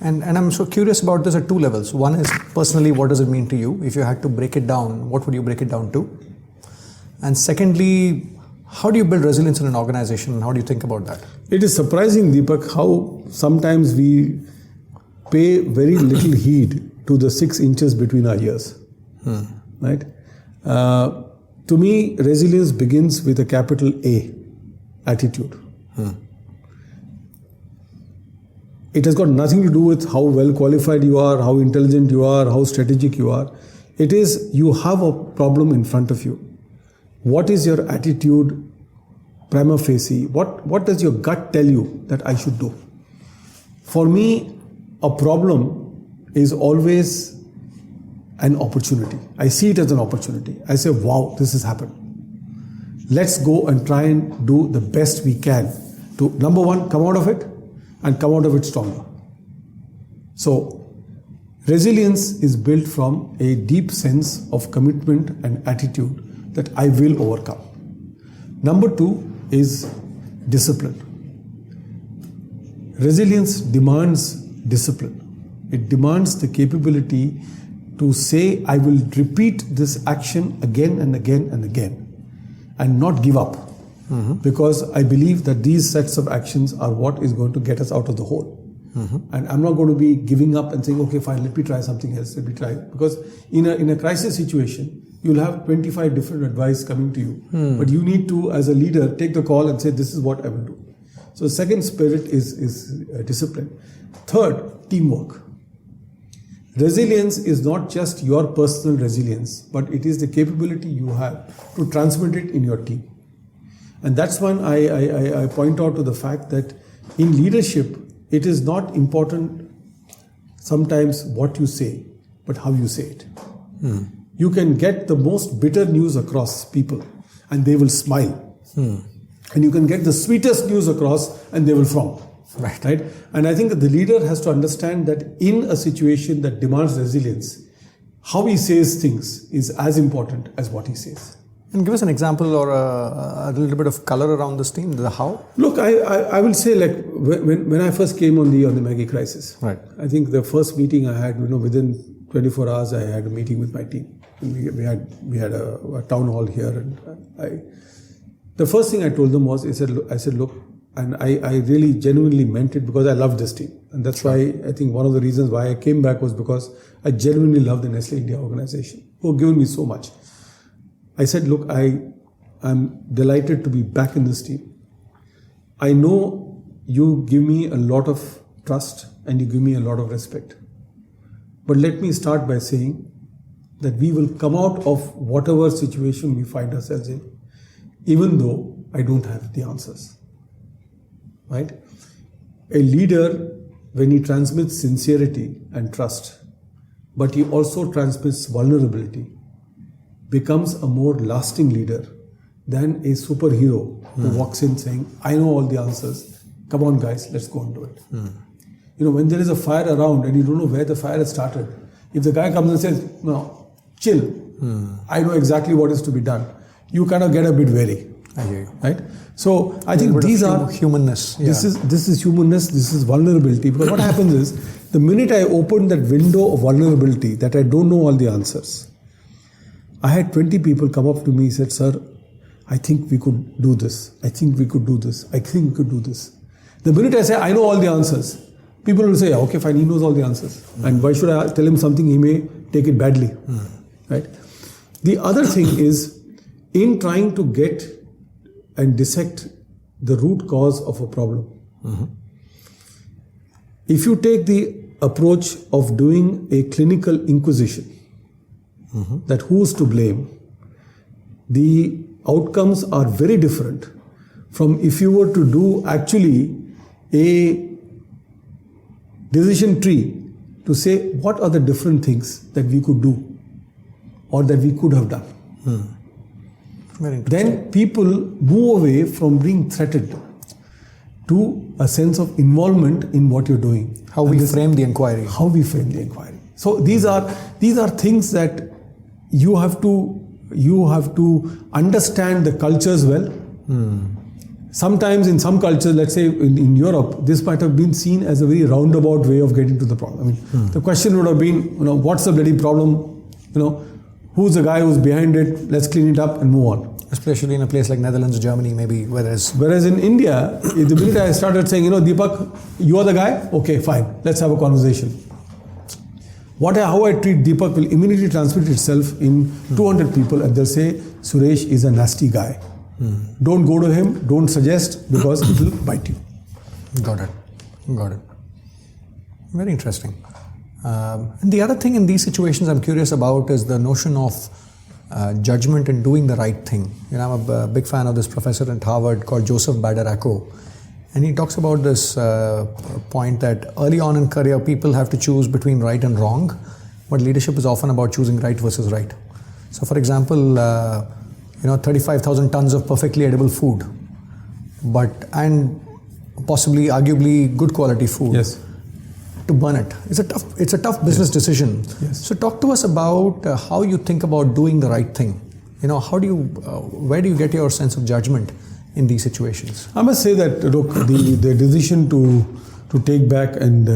And I'm so curious about this at 2 levels. One is personally, what does it mean to you? If you had to break it down, what would you break it down to? And secondly, how do you build resilience in an organization, and how do you think about that?
It is surprising, Deepak, how sometimes we pay very little heed to the 6 inches between our ears. Right? To me, resilience begins with a capital A, attitude. It has got nothing to do with how well qualified you are, how intelligent you are, how strategic you are. It is, you have a problem in front of you. What is your attitude prima facie? What does your gut tell you that I should do? For me, a problem is always an opportunity. I see it as an opportunity. I say, wow, this has happened. Let's go and try and do the best we can to, number 1, come out of it and come out of it stronger. So, resilience is built from a deep sense of commitment and attitude that I will overcome. Number 2, is discipline. Resilience demands discipline. It demands the capability to say, I will repeat this action again and again and again and not give up. Because I believe that these sets of actions are what is going to get us out of the hole. And I'm not going to be giving up and saying, okay, fine, let me try something else, let me try. Because in a crisis situation, you'll have 25 different advice coming to you. But you need to, as a leader, take the call and say, this is what I will do. So second spirit is discipline. Third, teamwork. Resilience is not just your personal resilience, but it is the capability you have to transmit it in your team. And that's when I point out to the fact that in leadership, it is not important sometimes what you say, but how you say it. You can get the most bitter news across people and they will smile. And you can get the sweetest news across and they will frown. Right? And I think that the leader has to understand that in a situation that demands resilience, how he says things is as important as what he says.
And give us an example or a little bit of color around this theme, the how.
Look, I will say, like when I first came on the Maggi crisis,
right.
I think the first meeting I had, within 24 hours, I had a meeting with my team. And we had a town hall here, and the first thing I told them was, I said, look, and I really genuinely meant it because I loved this team. And that's why I think one of the reasons why I came back was because I genuinely love the Nestle India organization, who have given me so much. I said, look, I'm delighted to be back in this team. I know you give me a lot of trust and you give me a lot of respect. But let me start by saying that we will come out of whatever situation we find ourselves in, even though I don't have the answers. Right? A leader, when he transmits sincerity and trust, but he also transmits vulnerability, becomes a more lasting leader than a superhero who walks in saying, I know all the answers. Come on, guys, let's go and do it. When there is a fire around and you don't know where the fire has started, if the guy comes and says, no, chill, I know exactly what is to be done, you kind of get a bit wary.
I hear you.
Right? So I think these are
humanness. Yeah.
This is humanness. This is vulnerability. Because what happens is, the minute I open that window of vulnerability, that I don't know all the answers, I had 20 people come up to me and said, sir, I think we could do this. I think we could do this. I think we could do this. The minute I say I know all the answers, people will say, okay, fine, he knows all the answers. And why should I tell him something he may take it badly? Right? The other thing is, in trying to get and dissect the root cause of a problem. If you take the approach of doing a clinical inquisition, that who's to blame, the outcomes are very different from if you were to do actually a decision tree to say what are the different things that we could do or that we could have done. Then people move away from being threatened to a sense of involvement in what you're doing.
How we frame the inquiry.
How we frame the inquiry. So these are things that you have to understand the cultures well. Sometimes in some cultures, let's say in Europe, this might have been seen as a very roundabout way of getting to the problem. The question would have been, what's the bloody problem? Who's the guy who's behind it? Let's clean it up and move on.
Especially in a place like Netherlands, Germany, maybe, whereas
in India, the minute I started saying, Deepak, you are the guy? Okay, fine. Let's have a conversation. How I treat Deepak will immediately transmit itself in 200 people and they'll say, Suresh is a nasty guy. Don't go to him, don't suggest, because it will bite you.
Got it. Very interesting. And the other thing in these situations I'm curious about is the notion of judgment and doing the right thing. I'm a big fan of this professor at Harvard called Joseph Badaracco. And he talks about this point that early on in career, people have to choose between right and wrong, but leadership is often about choosing right versus right. So for example, 35,000 tons of perfectly edible food, and possibly, arguably good quality food.
Yes.
To burn it. It's a tough business decision.
Yes.
So talk to us about how you think about doing the right thing. Where do you get your sense of judgment in these situations?
I must say that, look, the decision to take back and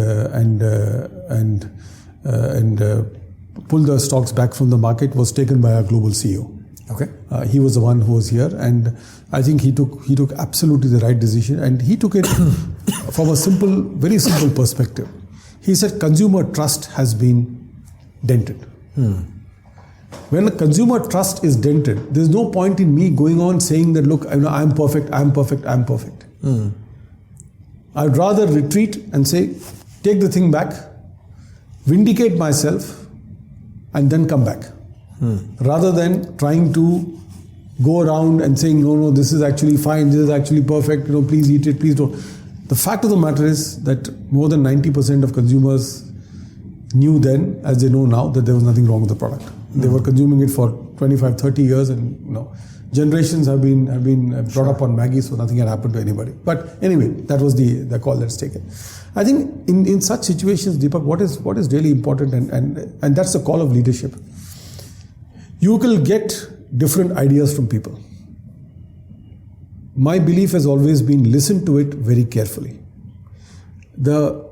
pull the stocks back from the market was taken by our global CEO.
Okay.
He was the one who was here, and I think he took absolutely the right decision, and he took it from a very simple perspective. He said consumer trust has been dented. When a consumer trust is dented, there's no point in me going on saying that, look, I'm perfect. I'd rather retreat and say, take the thing back, vindicate myself, and then come back. Rather than trying to go around and saying, no, this is actually fine, this is actually perfect, please eat it, please don't. The fact of the matter is that more than 90% of consumers knew then, as they know now, that there was nothing wrong with the product. They were consuming it for 25, 30 years, and generations have been brought up on Maggi, so nothing had happened to anybody. But anyway, that was the call that's taken. I think in such situations, Deepak, what is really important, and that's the call of leadership. You will get different ideas from people. My belief has always been listen to it very carefully. The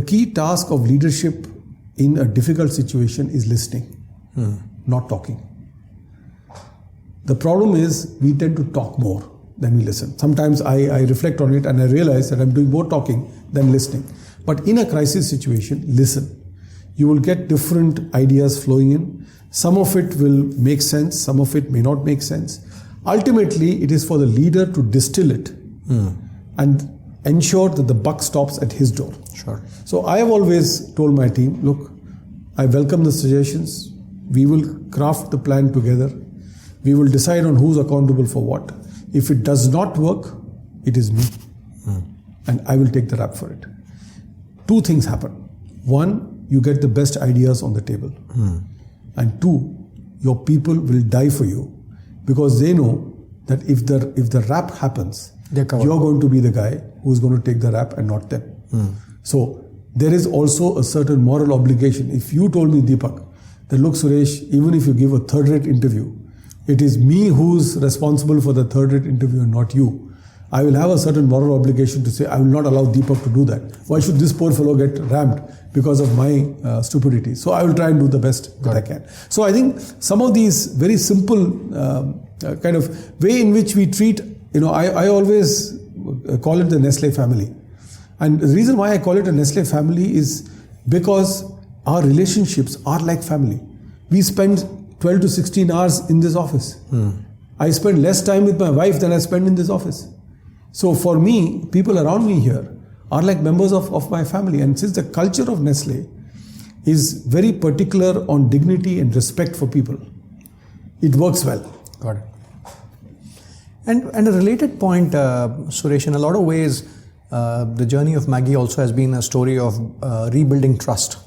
key task of leadership in a difficult situation is listening, not talking. The problem is we tend to talk more than we listen. Sometimes I reflect on it and I realize that I'm doing more talking than listening. But in a crisis situation, listen. You will get different ideas flowing in. Some of it will make sense, some of it may not make sense. Ultimately, it is for the leader to distill it and ensure that the buck stops at his door.
Sure.
So I have always told my team, look, I welcome the suggestions. We will craft the plan together. We will decide on who's accountable for what. If it does not work, it is me. And I will take the rap for it. Two things happen. One, you get the best ideas on the table. And two, your people will die for you because they know that if the rap happens, you're going to be the guy who's going to take the rap and not them. So there is also a certain moral obligation. If you told me, Deepak, that look, Suresh, even if you give a third-rate interview, it is me who's responsible for the third-rate interview and not you. I will have a certain moral obligation to say, I will not allow Deepak to do that. Why should this poor fellow get rammed because of my stupidity? So I will try and do the best that I can. So I think some of these very simple kind of way in which we treat, I always call it the Nestle family. And the reason why I call it a Nestle family is because our relationships are like family. We spend 12 to 16 hours in this office. I spend less time with my wife than I spend in this office. So for me, people around me here are like members of my family. And since the culture of Nestle is very particular on dignity and respect for people, it works well.
Got it. And a related point, Suresh, in a lot of ways, the journey of Maggi also has been a story of rebuilding trust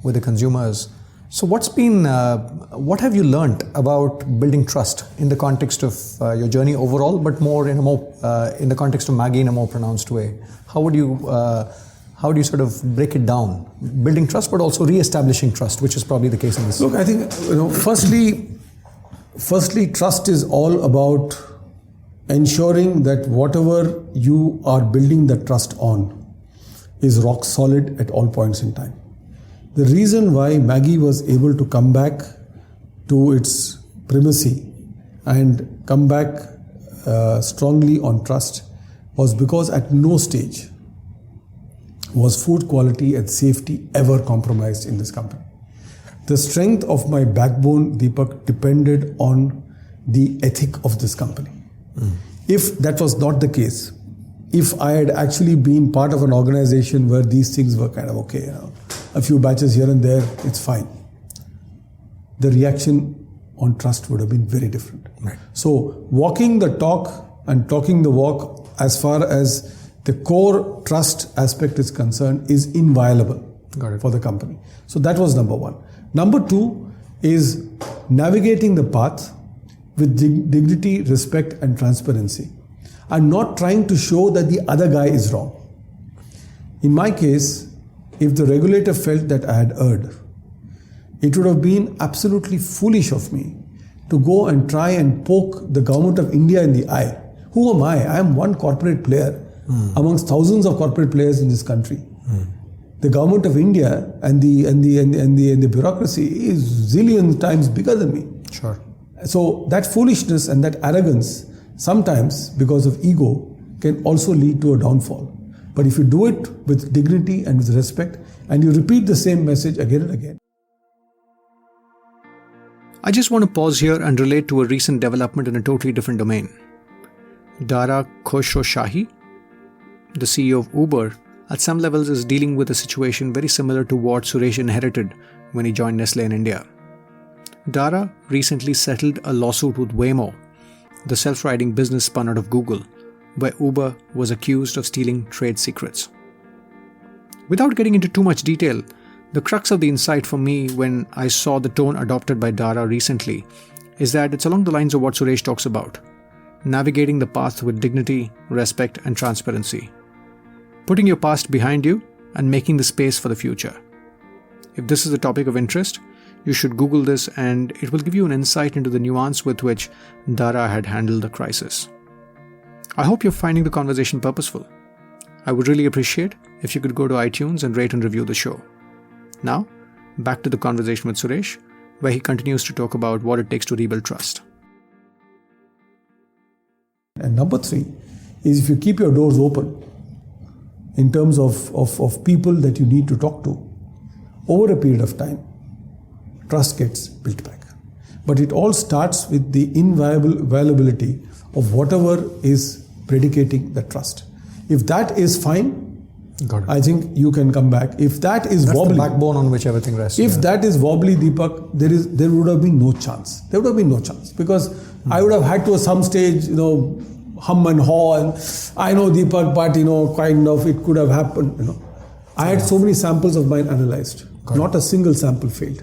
with the consumers. So what have you learned about building trust in the context of your journey overall, but more in the context of Maggi in a more pronounced way? How do you sort of break it down? Building trust, but also re-establishing trust, which is probably the case in this.
Look, I think, firstly, trust is all about ensuring that whatever you are building the trust on is rock solid at all points in time. The reason why Maggi was able to come back to its primacy and come back strongly on trust was because at no stage was food quality and safety ever compromised in this company. The strength of my backbone, Deepak, depended on the ethic of this company. If that was not the case, if I had actually been part of an organization where these things were kind of okay, a few batches here and there, it's fine, the reaction on trust would have been very different.
Right.
So walking the talk and talking the walk as far as the core trust aspect is concerned is inviolable for the company. So that was number one. Number two is navigating the path with dignity, respect and transparency, and not trying to show that the other guy is wrong. In my case, if the regulator felt that I had erred, it would have been absolutely foolish of me to go and try and poke the government of India in the eye Who am I? I am one corporate player amongst thousands of corporate players in this country. The government of India and the bureaucracy is zillion times bigger than me.
Sure.
So that foolishness and that arrogance, sometimes because of ego, can also lead to a downfall. But if you do it with dignity and with respect, and you repeat the same message again and again.
I just want to pause here and relate to a recent development in a totally different domain. Dara Khosrowshahi, the CEO of Uber, at some levels is dealing with a situation very similar to what Suresh inherited when he joined Nestle in India. Dara recently settled a lawsuit with Waymo, the self-riding business spun out of Google, where Uber was accused of stealing trade secrets. Without getting into too much detail, the crux of the insight for me when I saw the tone adopted by Dara recently is that it's along the lines of what Suresh talks about, navigating the path with dignity, respect and transparency. Putting your past behind you and making the space for the future. If this is a topic of interest, you should Google this and it will give you an insight into the nuance with which Dara had handled the crisis. I hope you're finding the conversation purposeful. I would really appreciate if you could go to iTunes and rate and review the show. Now, back to the conversation with Suresh, where he continues to talk about what it takes to rebuild trust.
And number 3 is if you keep your doors open in terms of people that you need to talk to, over a period of time, trust gets built back. But it all starts with the inviolability of whatever is predicating the trust. If that is fine, I think you can come back. If that is
That's
wobbly,
the backbone on which everything rests.
if that is wobbly, Deepak, there would have been no chance. There would have been no chance because I would have had to at some stage, hum and haw and I know Deepak, but kind of it could have happened. I had so many samples of mine analyzed. Not a single sample failed.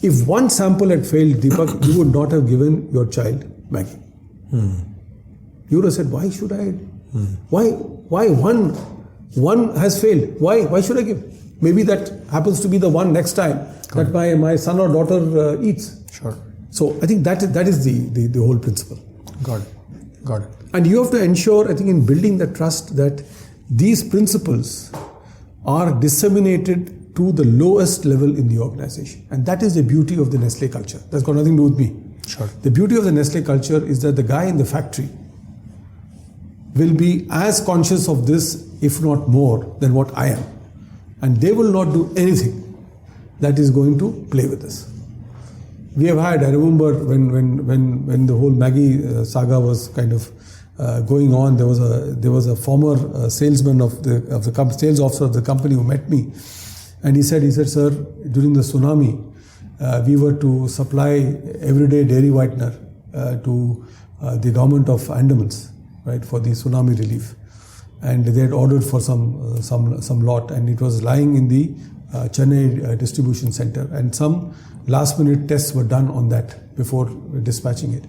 If one sample had failed, Deepak, you would not have given your child Maggi. You would have said, why should I? Why one has failed? Why should I give? Maybe that happens to be the one next time that my son or daughter eats.
Sure.
So I think that is the whole principle.
Got it.
And you have to ensure, I think, in building the trust that these principles are disseminated to the lowest level in the organization. And that is the beauty of the Nestle culture. That's got nothing to do with me.
Sure.
The beauty of the Nestle culture is that the guy in the factory will be as conscious of this, if not more, than what I am. And they will not do anything that is going to play with us. We have had, I remember when the whole Maggi saga was kind of going on, there was a former salesman of the sales officer of the company who met me, and he said, sir, during the tsunami, we were to supply everyday dairy whitener to the government of Andamans, right, for the tsunami relief, and they had ordered for some lot, and it was lying in the Chennai distribution center, and some last minute tests were done on that before dispatching it,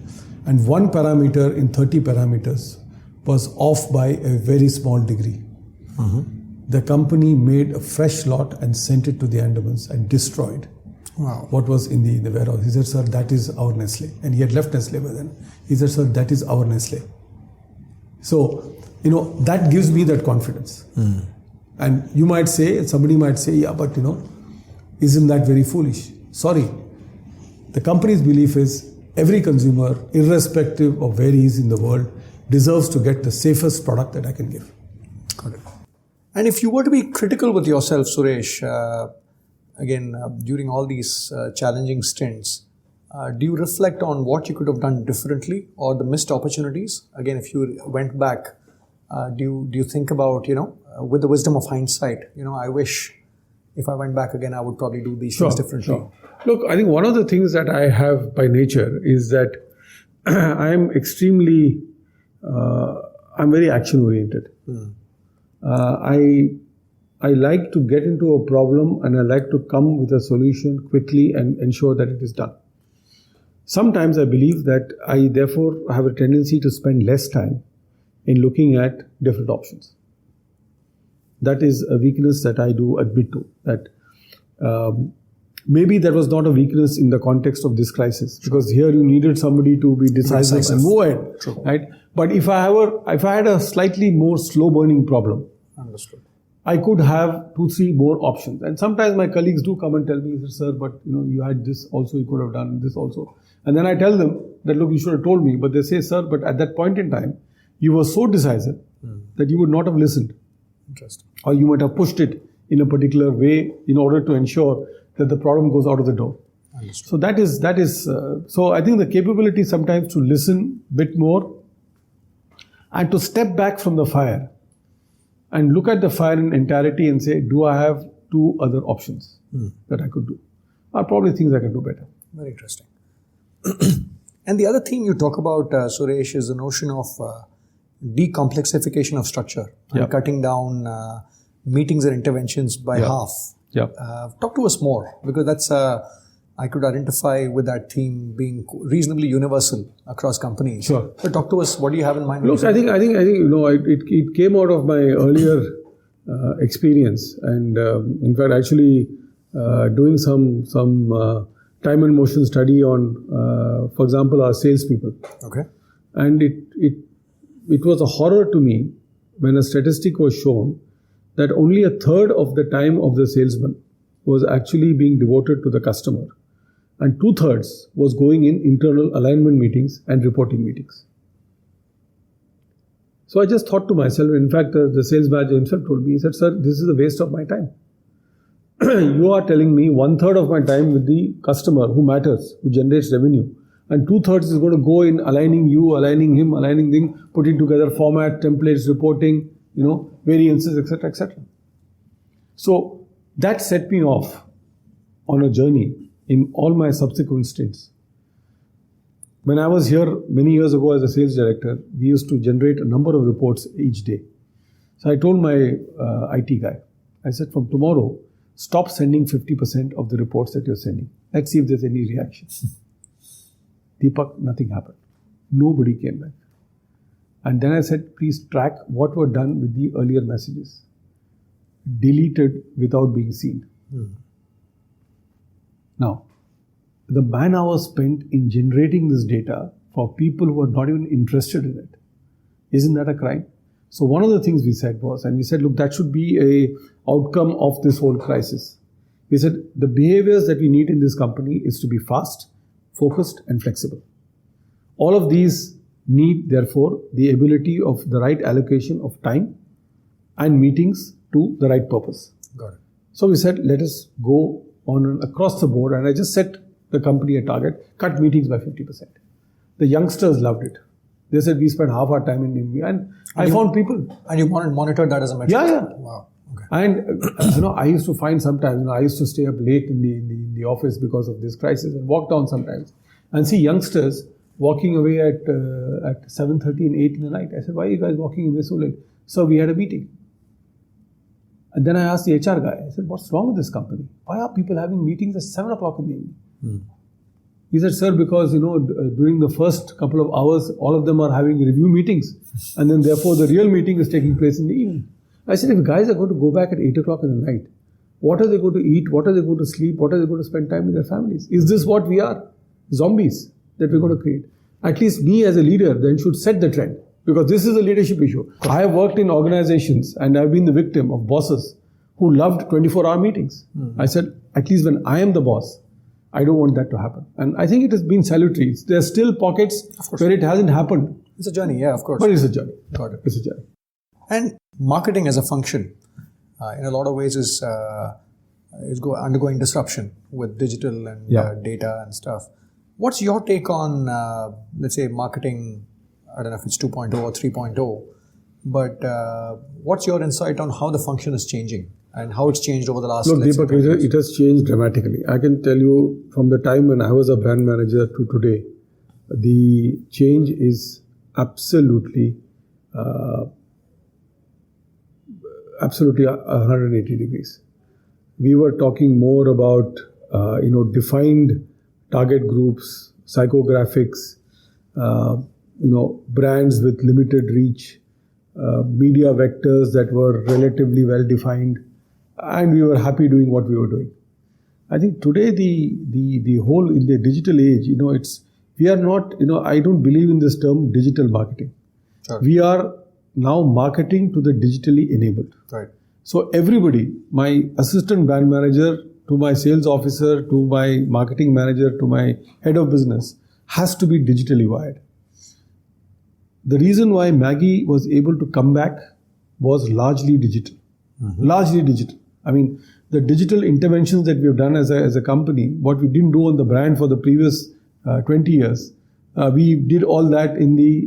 and one parameter in 30 parameters was off by a very small degree. The company made a fresh lot and sent it to the Andamans and destroyed what was in the warehouse. He said, sir, that is our Nestle. And he had left Nestle by then. He said, sir, that is our Nestle. So, that gives me that confidence. And you might say, somebody might say, yeah, but isn't that very foolish? Sorry. The company's belief is every consumer, irrespective of where he is in the world, deserves to get the safest product that I can give.
Got it. And if you were to be critical with yourself, Suresh, during all these challenging stints, do you reflect on what you could have done differently or the missed opportunities? Again, if you went back, do you think about, with the wisdom of hindsight, I wish if I went back again, I would probably do these things differently.
Sure. Look, I think one of the things that I have by nature is that I am extremely, I'm very action oriented. I like to get into a problem and I like to come with a solution quickly and ensure that it is done. Sometimes I believe that I therefore have a tendency to spend less time in looking at different options. That is a weakness that I do admit to. That maybe that was not a weakness in the context of this crisis, because here you needed somebody to be decisive and move ahead, right? But if I had a slightly more slow burning problem,
Understood.
I could have 2-3 more options. And sometimes my colleagues do come and tell me, sir, but you had this also, you could have done this also. And then I tell them that, look, you should have told me. But they say, sir, but at that point in time, you were so decisive that you would not have listened.
Interesting.
Or you might have pushed it in a particular way in order to ensure that the problem goes out of the door.
Understood.
So that is. So I think the capability sometimes to listen a bit more and to step back from the fire and look at the fire in entirety and say, do I have 2 other options that I could do? Are probably things I can do better.
Very interesting. And the other theme you talk about, Suresh, is the notion of decomplexification of structure and cutting down meetings and interventions by half. Talk to us more, because that's I could identify with that theme being reasonably universal across companies.
Sure.
So talk to us. What do you have in mind?
Look, I think it came out of my earlier experience, and in fact, actually doing some time and motion study on, for example, our salespeople.
Okay.
And it was a horror to me when a statistic was shown that only 1/3 of the time of the salesman was actually being devoted to the customer, and 2/3 was going in internal alignment meetings and reporting meetings. So I just thought to myself, in fact, the sales manager himself told me, he said, sir, this is a waste of my time. You are telling me 1/3 of my time with the customer who matters, who generates revenue, and 2/3 is going to go in aligning you, aligning him, aligning things, putting together format, templates, reporting, variances, etc., etc. So that set me off on a journey in all my subsequent states. When I was here many years ago as a sales director, we used to generate a number of reports each day. So I told my IT guy, I said, from tomorrow, stop sending 50% of the reports that you're sending. Let's see if there's any reaction. Deepak, nothing happened. Nobody came back. And then I said, please track what were done with the earlier messages. Deleted without being seen. Now, the man hours spent in generating this data for people who are not even interested in it, isn't that a crime? So one of the things we said was, and we said, look, that should be a outcome of this whole crisis. We said, the behaviors that we need in this company is to be fast, focused, and flexible. All of these need, therefore, the ability of the right allocation of time and meetings to the right purpose.
Got it.
So we said, let us go on across the board, and I just set the company a target, cut meetings by 50%. The youngsters loved it. They said, we spent half our time in India, and I found people.
And you monitored that as a metric?
Yeah.
Wow. Okay.
And, I used to find sometimes, I used to stay up late in the office because of this crisis and walk down sometimes and see youngsters walking away at 7:30 and 8 in the night. I said, why are you guys walking away so late? So we had a meeting. And then I asked the HR guy, I said, what's wrong with this company? Why are people having meetings at 7 o'clock in the evening? He said, sir, because, during the first couple of hours, all of them are having review meetings. And then therefore the real meeting is taking place in the evening. I said, if guys are going to go back at 8 o'clock in the night, what are they going to eat? What are they going to sleep? What are they going to spend time with their families? Is this what we are? Zombies that we're going to create? At least me as a leader then should set the trend. Because this is a leadership issue. I have worked in organizations and I've been the victim of bosses who loved 24-hour meetings. I said, at least when I am the boss, I don't want that to happen. And I think it has been salutary. There are still pockets where it hasn't happened.
It's a journey, yeah, of course.
But it's a journey.
Got it.
It's a journey.
And marketing as a function, in a lot of ways, is undergoing disruption with digital and data and stuff. What's your take on, let's say, marketing? I don't know if it's 2.0 or 3.0, but what's your insight on how the function is changing and how it's changed over the last?
Look, Deepak, it has changed dramatically. I can tell you from the time when I was a brand manager to today, the change is absolutely 180 degrees. We were talking more about, defined target groups, psychographics, brands with limited reach, media vectors that were relatively well defined, and we were happy doing what we were doing. I think today the whole, in the digital age, we are not, I don't believe in this term digital marketing.
Sure.
We are now marketing to the digitally enabled.
Right.
So everybody, my assistant brand manager, to my sales officer, to my marketing manager, to my head of business, has to be digitally wired. The reason why Maggi was able to come back was largely digital. Largely digital. I mean, the digital interventions that we have done as a company, what we didn't do on the brand for the previous 20 years, we did all that in the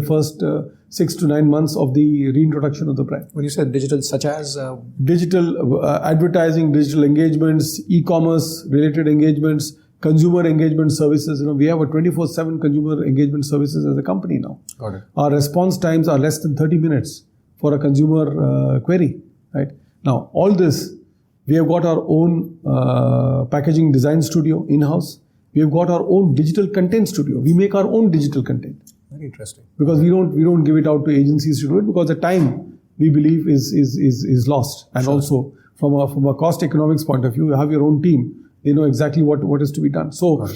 first 6 to 9 months of the reintroduction of the brand.
When you said digital, such as?
Digital advertising, digital engagements, e-commerce related engagements, consumer engagement services. We have a 24/7 consumer engagement services as a company now.
Got it.
Our response times are less than 30 minutes for a consumer query. Right now, all this, we have got our own packaging design studio in-house. We have got our own digital content studio. We make our own digital content.
Very interesting.
Because we don't give it out to agencies to do it, because the time, we believe, is lost. And also from a cost economics point of view, you have your own team. They know exactly what is to be done. So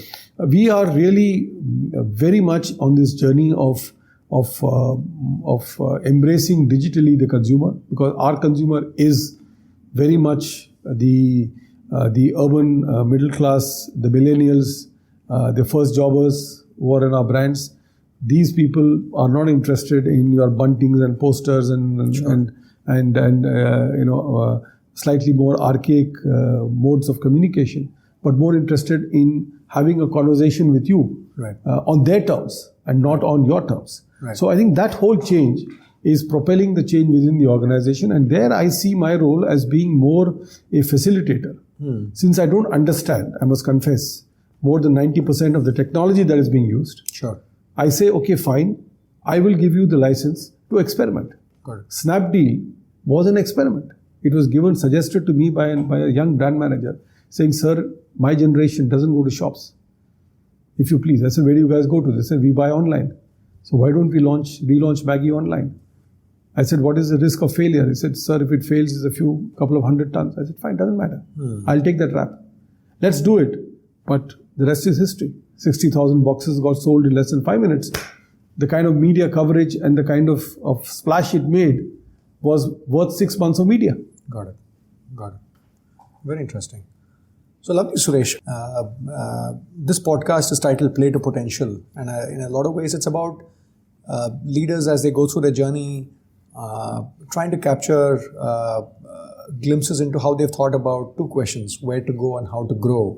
we are really very much on this journey of embracing digitally the consumer, because our consumer is very much the urban middle class, the millennials, the first jobbers who are in our brands. These people are not interested in your buntings and posters and slightly more archaic modes of communication, but more interested in having a conversation with you on their terms and not on your terms. Right. So I think that whole change is propelling the change within the organization, and there I see my role as being more a facilitator. Since I don't understand, I must confess, more than 90% of the technology that is being used.
Sure.
I say, okay, fine, I will give you the license to experiment.
Got it.
Snapdeal was an experiment. It was suggested to me by a young brand manager, saying, sir, my generation doesn't go to shops. If you please. I said, where do you guys go to? They said, we buy online. So why don't we relaunch Maggi online? I said, what is the risk of failure? He said, sir, if it fails, it's couple of 100 tons. I said, fine, doesn't matter. I'll take that rap. Let's do it. But the rest is history. 60,000 boxes got sold in less than 5 minutes. The kind of media coverage and the kind of splash it made was worth 6 months of media.
Got it. Very interesting. So lovely, Suresh. This podcast is titled Play to Potential. And in a lot of ways, it's about leaders as they go through their journey, trying to capture glimpses into how they've thought about two questions: where to go and how to grow.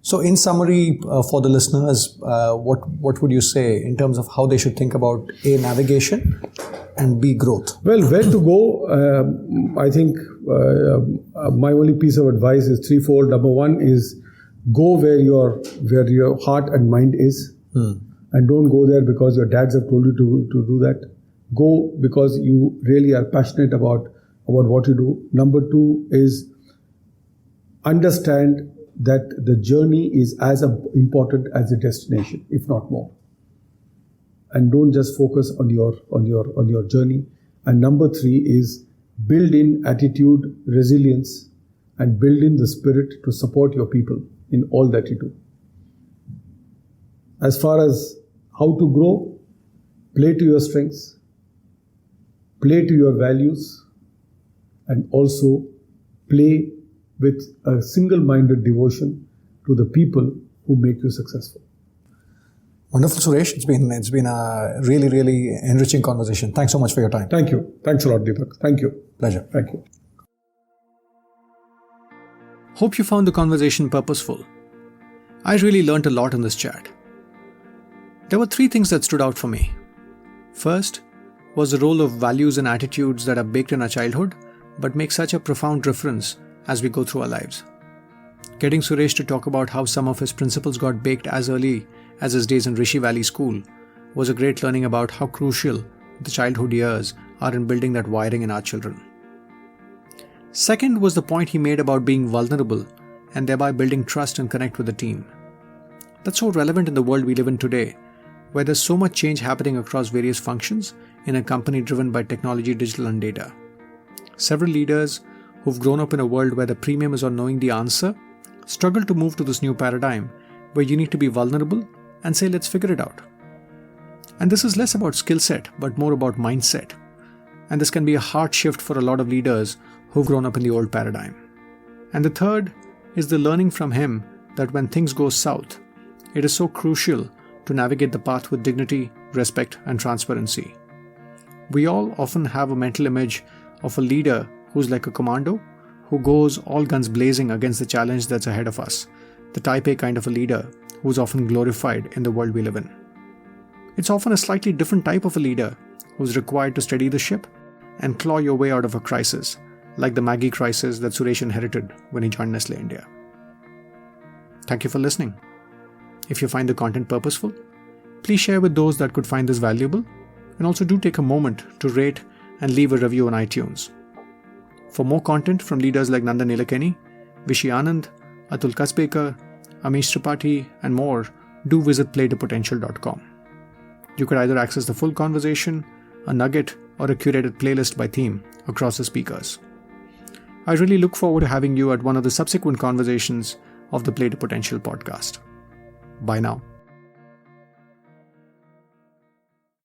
So in summary, for the listeners, what would you say in terms of how they should think about A, navigation, and B, growth?
Well, where to go, I think my only piece of advice is threefold. Number one is go where your heart and mind is, and don't go there because your dads have told you to do that. Go because you really are passionate about what you do. Number two is understand that the journey is as important as the destination, if not more. And don't just focus on your journey. And number three is build in attitude, resilience, and build in the spirit to support your people in all that you do. As far as how to grow, play to your strengths, play to your values, and also play with a single-minded devotion to the people who make you successful.
Wonderful, Suresh. It's been a really, really enriching conversation. Thanks so much for your time.
Thank you. Thanks a lot, Deepak. Thank you.
Pleasure.
Thank you.
Hope you found the conversation purposeful. I really learnt a lot in this chat. There were 3 things that stood out for me. First was the role of values and attitudes that are baked in our childhood but make such a profound difference as we go through our lives. Getting Suresh to talk about how some of his principles got baked as early as his days in Rishi Valley School was a great learning about how crucial the childhood years are in building that wiring in our children. Second was the point he made about being vulnerable and thereby building trust and connect with the team. That's so relevant in the world we live in today, where there's so much change happening across various functions in a company driven by technology, digital and data. Several leaders who've grown up in a world where the premium is on knowing the answer struggle to move to this new paradigm where you need to be vulnerable and say, let's figure it out. And this is less about skill set, but more about mindset. And this can be a hard shift for a lot of leaders who've grown up in the old paradigm. And the third is the learning from him that when things go south, it is so crucial to navigate the path with dignity, respect, and transparency. We all often have a mental image of a leader who's like a commando, who goes all guns blazing against the challenge that's ahead of us, the type A kind of a leader who's often glorified in the world we live in. It's often a slightly different type of a leader who's required to steady the ship and claw your way out of a crisis, like the Maggi crisis that Suresh inherited when he joined Nestle India. Thank you for listening. If you find the content purposeful, please share with those that could find this valuable, and also do take a moment to rate and leave a review on iTunes. For more content from leaders like Nandan Nilekani, Vishy Anand, Atul Kasbekar, Amish Tripathi, and more, do visit playtopotential.com. You could either access the full conversation, a nugget, or a curated playlist by theme across the speakers. I really look forward to having you at one of the subsequent conversations of the Play to Potential podcast. Bye now.